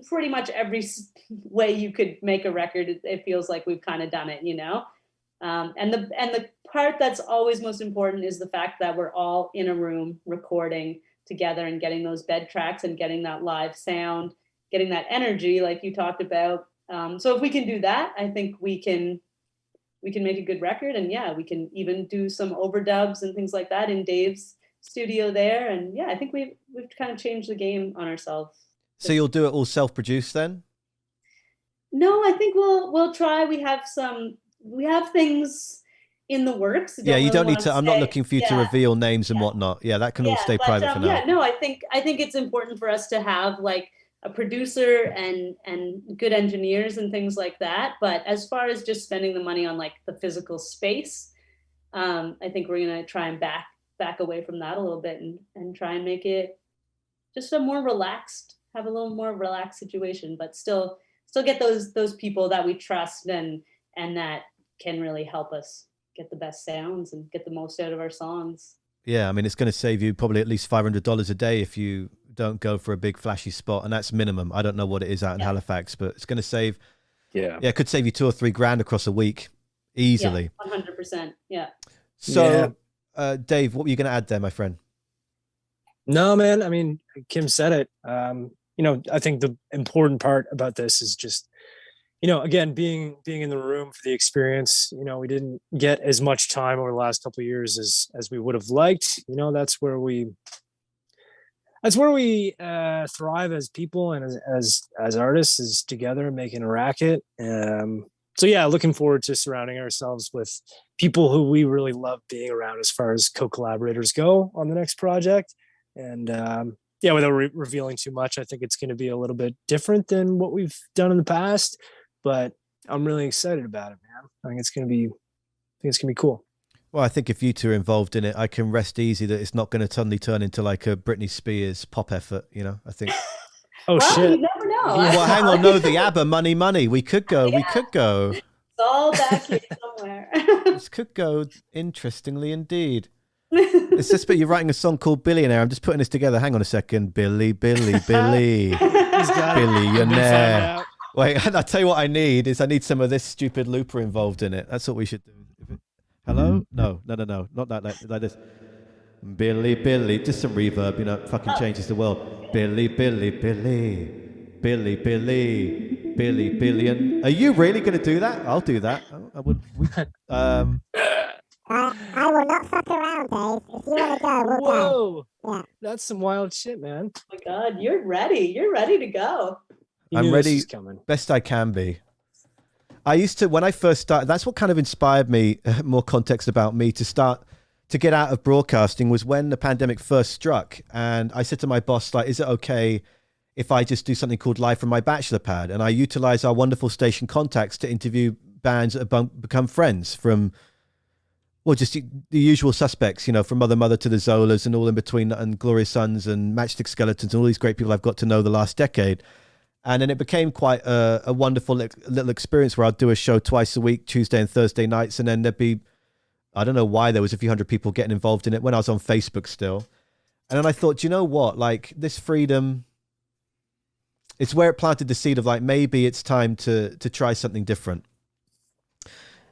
pretty much every way you could make a record. It feels like we've kind of done it, and the part that's always most important is the fact that we're all in a room recording together and getting those bed tracks and getting that live sound, getting that energy like you talked about. So if we can do that, I think we can make a good record. And we can even do some overdubs and things like that in Dave's studio there. And I think we've kind of changed the game on ourselves. So you'll do it all self-produced then? No, I think we'll try. We have things in the works. You don't need to. I'm not looking for you to reveal names and whatnot. Yeah, that can all stay private for now. No, I think it's important for us to have like a producer and good engineers and things like that. But as far as just spending the money on like the physical space, I think we're gonna try and back away from that a little bit and try and make it just have a little more relaxed situation, but still get those people that we trust and that can really help us get the best sounds and get the most out of our songs. Yeah, I mean, it's going to save you probably at least $500 a day if you don't go for a big flashy spot, and that's minimum. I don't know what it is out in Halifax, but it's going to save. Yeah, it could save you $2 or $3 grand across a week easily. 100%. Yeah. So, Dave, what were you going to add there, my friend? No, man. I mean, Kim said it. I think the important part about this is just, again, being in the room for the experience. We didn't get as much time over the last couple of years as we would have liked. That's where we thrive as people and as artists, is together making a racket. So yeah, looking forward to surrounding ourselves with people who we really love being around as far as co-collaborators go on the next project. And without revealing too much, I think it's going to be a little bit different than what we've done in the past, but I'm really excited about it, man. I think it's going to be cool. Well, I think if you two are involved in it, I can rest easy that it's not going to suddenly turn into like a Britney Spears pop effort. I think. Oh, shit. You never know. Yeah. Well, hang on. No, the ABBA Money. We could go. Yeah. We could go. It's all back here somewhere. This could go interestingly indeed. It's just, but you're writing a song called Billionaire. I'm just putting this together. Hang on a second. Billy. He's got Billionaire. Wait, I'll tell you what I need some of this stupid looper involved in it. That's what we should do. Hello? No. Not that like this. Billy. Just some reverb, fucking changes the world. Billy. Billion. Are you really going to do that? I'll do that. I would. I will not fuck around, Dave. If you want to go, we'll go. Yeah. That's some wild shit, man. Oh my God, you're ready. You're ready to go. I'm ready. Best I can be. I used to, when I first started, that's what kind of inspired me, more context about me, to get out of broadcasting, was when the pandemic first struck. And I said to my boss, like, is it okay if I just do something called Live from my bachelor pad? And I utilize our wonderful station contacts to interview bands that have become friends from, well, just the usual suspects, from Mother to the Zolas and all in between, and Glorious Sons and Matchstick Skeletons and all these great people I've got to know the last decade. And then it became quite a wonderful little experience where I'd do a show twice a week, Tuesday and Thursday nights. And then there'd be, I don't know why there was a few hundred people getting involved in it when I was on Facebook still. And then I thought, you know what, like this freedom, it's where it planted the seed of like, maybe it's time to try something different.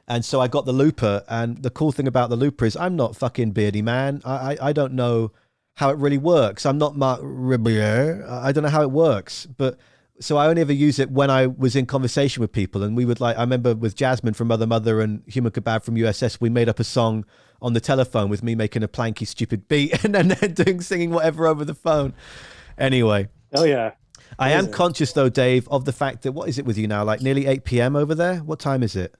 And so I got the looper, and the cool thing about the looper is I'm not fucking Beardy Man. I don't know how it really works. I'm not Mark Ribier. I don't know how it works, but so I only ever use it when I was in conversation with people. And we would I remember with Jasmine from Mother and Human Kebab from USS, we made up a song on the telephone with me making a planky stupid beat and then singing whatever over the phone. Anyway. Oh yeah. I am conscious though, Dave, of the fact that, what is it with you now? Like nearly 8 p.m. over there? What time is it?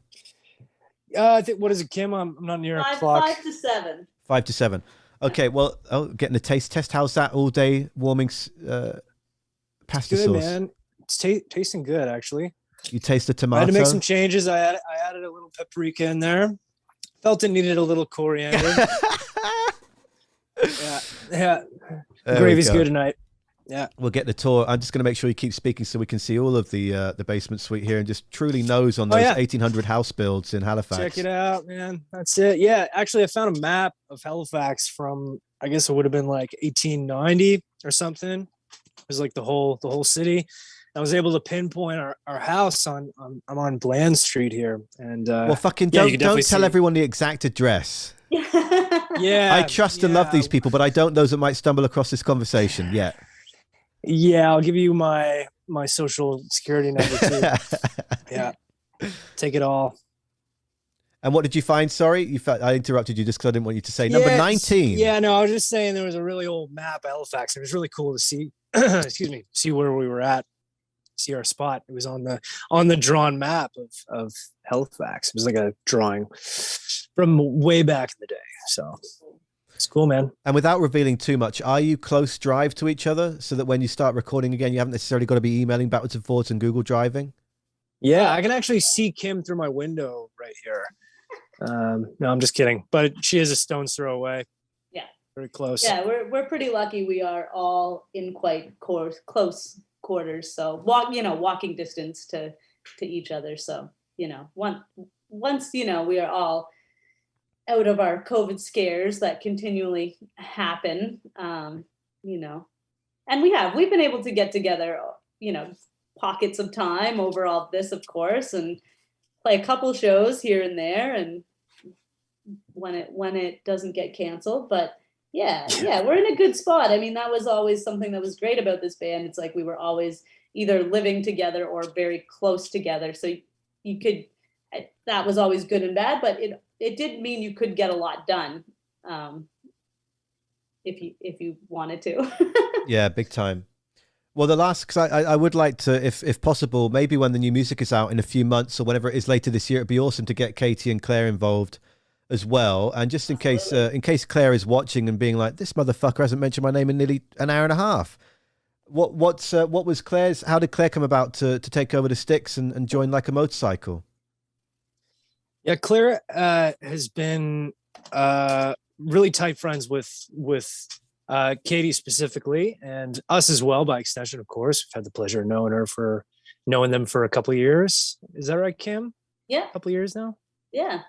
I think, what is it, Kim? I'm not near a clock. 5 to 7. 5 to 7. Okay, well, getting a taste test. How's that all day warming pasta good, sauce? Man. It's tasting good, actually. You taste the tomato? I had to make some changes. I added a little paprika in there. Felt it needed a little coriander. Yeah. Gravy's good tonight. Yeah, we'll get the tour. I'm just going to make sure you keep speaking so we can see all of the basement suite here and just truly nose on those 1800 house builds in Halifax. Check it out, man. That's it. Yeah, actually, I found a map of Halifax from, I guess it would have been like 1890 or something. It was like the whole city. I was able to pinpoint our house I'm on Bland Street here, and well, fucking don't tell everyone the exact address. Yeah, I trust and love these people, but I don't those that might stumble across this conversation yet. Yeah, I'll give you my social security number too. Yeah, take it all. And what did you find? Sorry, I interrupted you just because I didn't want you to say number 19. Yeah, no, I was just saying there was a really old map of Halifax. It was really cool to see. Excuse me, see where we were at, see our spot. It was on the drawn map of Halifax. It was like a drawing from way back in the day. So. It's cool, man. And without revealing too much, are you close drive to each other so that when you start recording again, you haven't necessarily got to be emailing backwards and forwards and Google driving? Yeah, I can actually see Kim through my window right here. No, I'm just kidding. But she is a stone's throw away. Yeah. Very close. Yeah, we're pretty lucky. We are all in quite close quarters. So walking distance to each other. So, once we are all out of our COVID scares that continually happen, you know, and we've been able to get together, you know, pockets of time over all this, of course, and play a couple shows here and there, and when it doesn't get canceled. But yeah, we're in a good spot. I mean, that was always something that was great about this band. It's like we were always either living together or very close together. So you could, that was always good and bad, but it did mean you could get a lot done if you wanted to. Yeah, big time. Well, the last, because I would like to, if possible, maybe when the new music is out in a few months or whenever it is later this year, it'd be awesome to get Katie and Claire involved as well. And just in case Claire is watching and being like, this motherfucker hasn't mentioned my name in nearly an hour and a half. What was Claire's? How did Claire come about to take over the sticks and join Like a Motorcycle? Yeah, Claire has been really tight friends with Katie specifically, and us as well by extension, of course. We've had the pleasure of knowing them for a couple of years. Is that right, Kim? Yeah. A couple of years now? Yeah.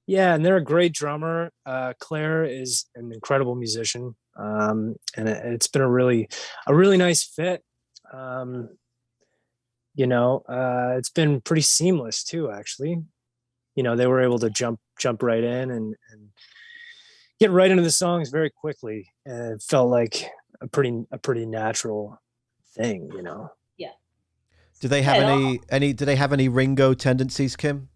Yeah, and they're a great drummer. Claire is an incredible musician, and it's been a really nice fit. You know, it's been pretty seamless too, actually. You know, they were able to jump right in and get right into the songs very quickly, and it felt like a pretty natural thing, you know. Yeah. Do they have do they have any Ringo tendencies, Kim?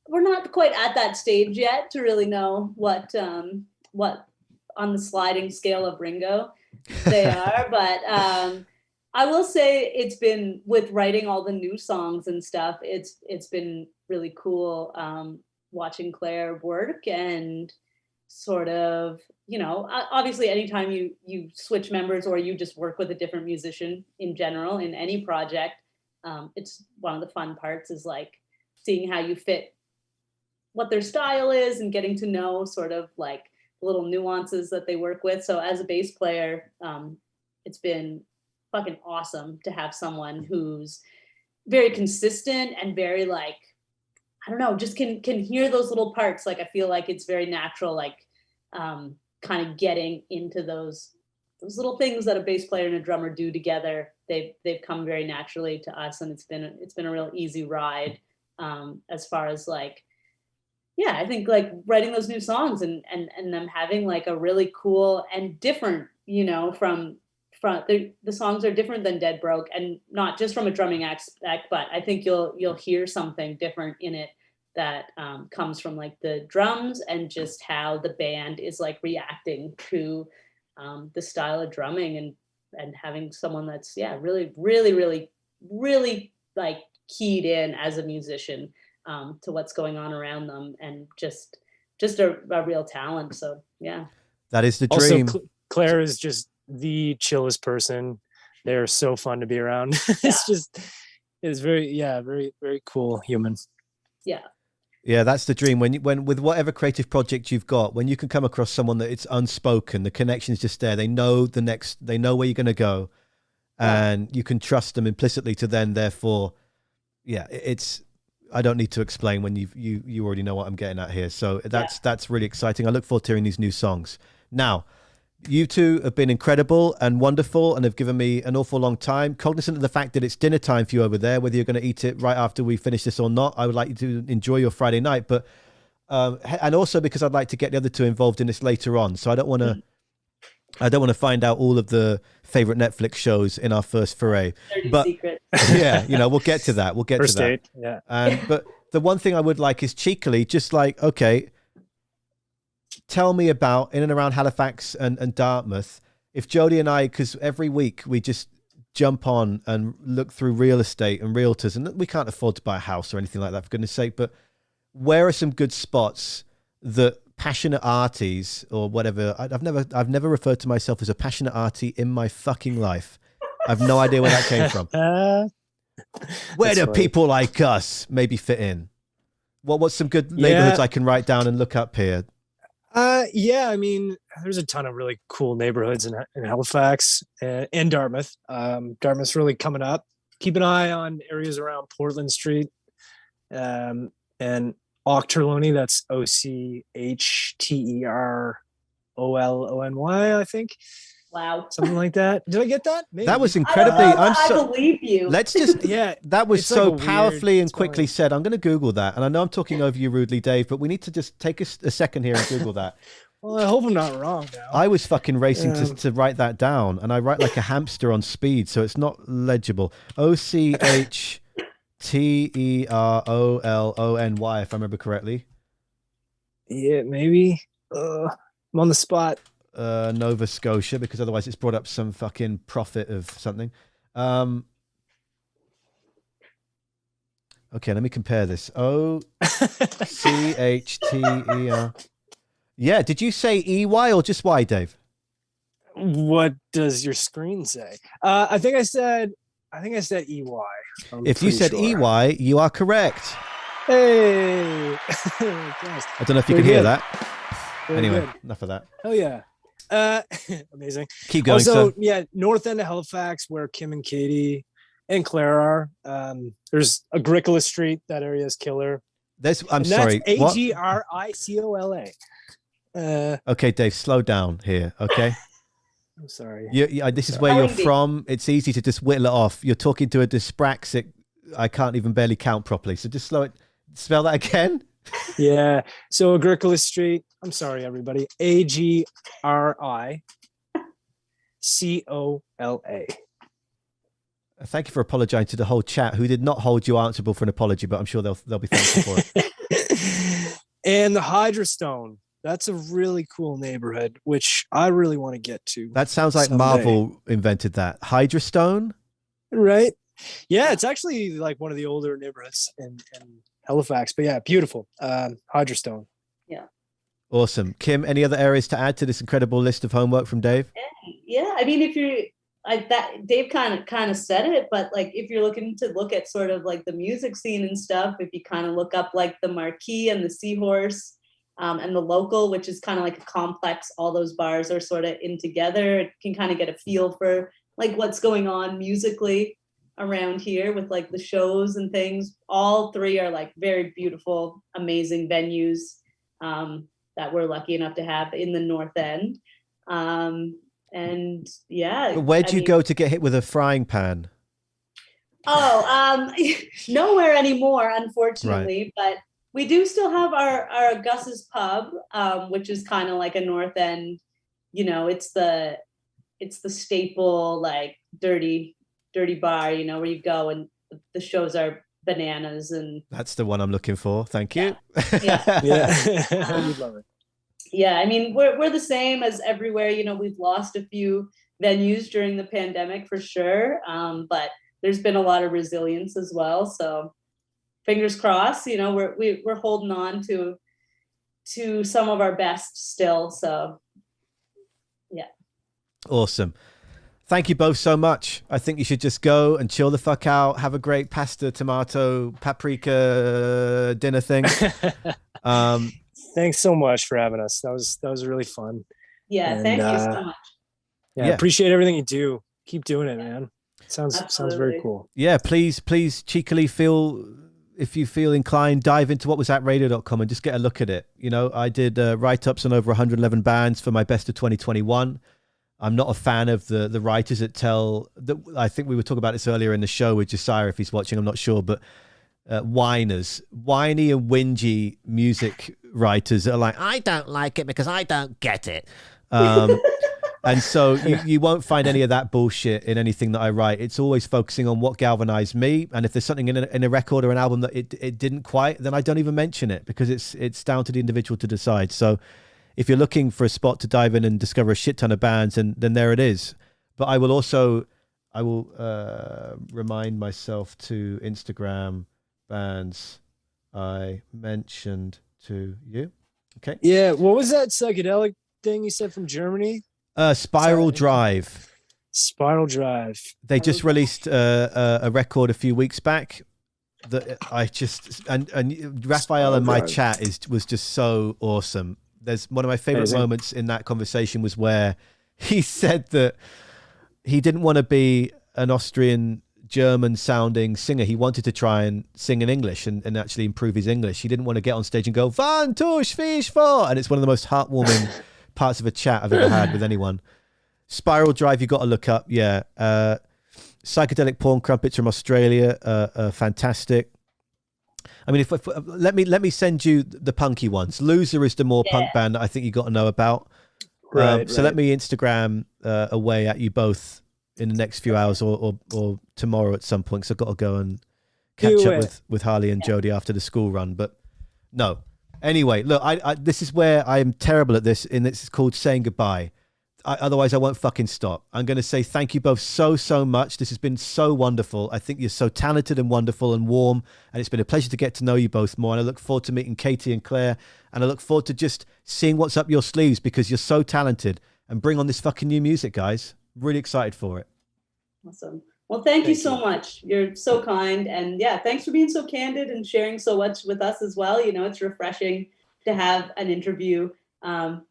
We're not quite at that stage yet to really know what on the sliding scale of Ringo they are, but I will say it's been, with writing all the new songs and stuff, it's been really cool watching Claire work and sort of, you know, obviously anytime you switch members or you just work with a different musician in general in any project, it's one of the fun parts is like seeing how you fit what their style is and getting to know sort of like little nuances that they work with. So as a bass player, it's been fucking awesome to have someone who's very consistent and very like, I don't know, just can hear those little parts. Like I feel like it's very natural, like kind of getting into those little things that a bass player and a drummer do together. They've come very naturally to us, and it's been a real easy ride as far as like, yeah, I think like writing those new songs and them having like a really cool and different, you know, from the songs are different than Dead Broke, and not just from a drumming aspect, but I think you'll hear something different in it that comes from like the drums and just how the band is like reacting to the style of drumming and having someone that's really like keyed in as a musician to what's going on around them, and just a real talent. So yeah, that is the dream. Also, Claire is just the chillest person. They're so fun to be around. It's very cool human. Yeah, that's the dream. When with whatever creative project you've got, when you can come across someone that it's unspoken, the connection's just there. They know they know where you're going to go, and you can trust them implicitly to then. Therefore, yeah, it's. I don't need to explain when you already know what I'm getting at here. So that's really exciting. I look forward to hearing these new songs. Now, you two have been incredible and wonderful and have given me an awful long time. Cognizant of the fact that it's dinner time for you over there, whether you're going to eat it right after we finish this or not, I would like you to enjoy your Friday night. But and also because I'd like to get the other two involved in this later on. So I don't want to find out all of the favorite Netflix shows in our first foray. But secret. Yeah, you know, we'll get to that. First date, yeah. But the one thing I would like is cheekily, just like, okay, tell me about in and around Halifax and Dartmouth. If Jody and I, because every week we just jump on and look through real estate and realtors, and we can't afford to buy a house or anything like that, for goodness sake, but where are some good spots that passionate arties or whatever, I've never referred to myself as a passionate arty in my fucking life. I've no idea where that came from. Where do people like us maybe fit in? What's some good neighborhoods I can write down and look up here? Yeah, I mean, there's a ton of really cool neighborhoods in Halifax and Dartmouth. Dartmouth's really coming up. Keep an eye on areas around Portland Street. And Ochterlony. That's Ochterlony, I think. Wow. Something like that. Did I get that? Maybe. That was I don't incredibly. know, but I believe you. Let's just. Yeah, That was it's like so a weird powerfully and quickly tone. said. I'm going to Google that, and I know I'm talking over you rudely, Dave, but we need to just take a second here and Google that. Well, I hope I'm not wrong now. I was fucking racing to write that down, and I write like a hamster on speed, so it's not legible. Ochterolony, if I remember correctly. Yeah, maybe. I'm on the spot. Nova Scotia, because otherwise it's brought up some fucking prophet of something. Okay, let me compare this. Ochter. Yeah, did you say EY or just Y, Dave? What does your screen say? I think I said EY. If you said EY, you are correct. Hey. I don't know if you Very can hear good. that. Very Anyway, good. enough of that. Oh yeah. Amazing. Keep going, Also, sir. yeah, north end of Halifax, where Kim and Katie and Claire are. There's Agricola Street. That area is killer. I'm sorry. That's What? Agricola. Okay, Dave, slow down here, okay? I'm sorry. This is where you're Sorry. from. It's easy to just whittle it off. You're talking to a dyspraxic. I can't even barely count properly. So just slow it. Spell that again. Yeah. So Agricola Street. I'm sorry, everybody. Agricola. Thank you for apologizing to the whole chat who did not hold you answerable for an apology, but I'm sure they'll be thankful for it. And the Hydrostone. That's a really cool neighborhood, which I really want to get to. That sounds like someday. Marvel invented that. Hydrostone? Right? Yeah, it's actually like one of the older neighborhoods in Halifax. But yeah, beautiful. Hydrostone. Awesome. Kim, any other areas to add to this incredible list of homework from Dave? Yeah, I mean, if you're that Dave kind of said it, but like if you're looking to look at sort of like the music scene and stuff, if you kind of look up like the Marquee and the Seahorse, and the Local, which is kind of like a complex, all those bars are sort of in together. It can kind of get a feel for like what's going on musically around here with like the shows and things. All three are like very beautiful, amazing venues that we're lucky enough to have in the North End. And yeah. Where'd you go to get hit with a frying pan? Nowhere anymore, unfortunately, but we do still have our Gus's Pub, which is kind of like a North End, it's the staple, like dirty bar, where you go and the shows are bananas. And That's the one I'm looking for. Thank you. Yeah. You'd love it. Yeah, I mean, we're the same as everywhere. We've lost a few venues during the pandemic for sure, but there's been a lot of resilience as well. So fingers crossed, we're holding on to some of our best still. So yeah. Awesome. Thank you both so much. I think you should just go and chill the fuck out. Have a great pasta, tomato, paprika dinner thing. Thanks so much for having us. That was really fun. Yeah, And, thank you so much. Yeah, I appreciate everything you do. Keep doing it, man. Sounds very cool. Yeah, please cheekily if you feel inclined, dive into whatwasthatradio.com and just get a look at it. I did write-ups on over 111 bands for my best of 2021. I'm not a fan of the writers that tell that. I think we were talking about this earlier in the show with Josiah, if he's watching, I'm not sure, but whiny and whingy music writers that are like, I don't like it because I don't get it. And so you won't find any of that bullshit in anything that I write. It's always focusing on what galvanized me. And if there's something in a record or an album that it didn't quite, then I don't even mention it because it's down to the individual to decide. So if you're looking for a spot to dive in and discover a shit ton of bands, and then there it is. But I will remind myself to Instagram bands I mentioned to you. Okay. Yeah. What was that psychedelic thing you said from Germany? Spiral Drive. Spiral Drive. They just released a record a few weeks back that I just and Raphael in my chat was just so awesome. There's one of my favorite moments in that conversation was where he said that he didn't want to be an Austrian German sounding singer. He wanted to try and sing in English and actually improve his English. He didn't want to get on stage and go, Van, tush, fish, four. And it's one of the most heartwarming parts of a chat I've ever had with anyone. Spiral Drive, you got to look up. Yeah. Psychedelic Porn Crumpets from Australia. Fantastic. I mean, if let me send you the punky ones. Loser is the more punk band that I think you got to know about. So let me Instagram away at you both in the next few hours or tomorrow at some point, because I've got to go and catch up with Harley and Jody after the school run. But no. Anyway, look, I this is where I am terrible at this, and it's called saying goodbye. Otherwise, I won't fucking stop. I'm going to say thank you both so much. This has been so wonderful. I think you're so talented and wonderful and warm, and it's been a pleasure to get to know you both more. And I look forward to meeting Katie and Claire, and I look forward to just seeing what's up your sleeves, because you're so talented. And bring on this fucking new music, guys. Really excited for it. Awesome. Well, thank you so much. You're so kind. And yeah, thanks for being so candid and sharing so much with us as well. You know, it's refreshing to have an interview,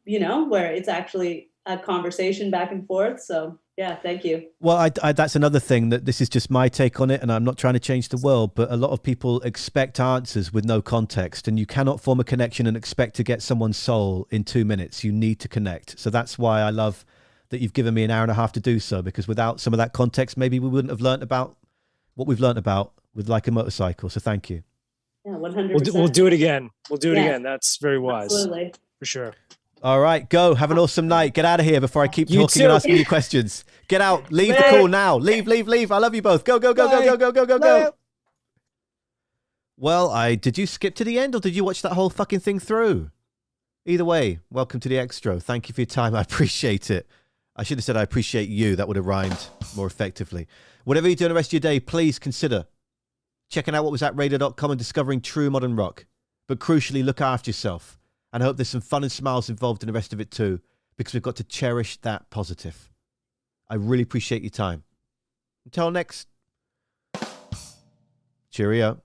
you know, where it's actually a conversation back and forth. So yeah, thank you. Well, I that's another thing, that this is just my take on it, and I'm not trying to change the world, but a lot of people expect answers with no context, and you cannot form a connection and expect to get someone's soul in 2 minutes. You need to connect. So that's why I love that you've given me an hour and a half to do so, because without some of that context, maybe we wouldn't have learned about what we've learned about with Like a Motorcycle. So thank you. Yeah, 100%. We'll do it again. We'll do it again. That's very wise. Absolutely. For sure. All right, go. Have an awesome night. Get out of here before I keep You talking too. and asking you questions. Get out. Leave the call now. Leave. I love you both. Go. Well, did you skip to the end, or did you watch that whole fucking thing through? Either way, welcome to the Extra. Thank you for your time. I appreciate it. I should have said I appreciate you. That would have rhymed more effectively. Whatever you do the rest of your day, please consider checking out whatwasthatradio.com and discovering true modern rock. But crucially, look after yourself. And I hope there's some fun and smiles involved in the rest of it too, because we've got to cherish that positive. I really appreciate your time. Until next. Cheerio.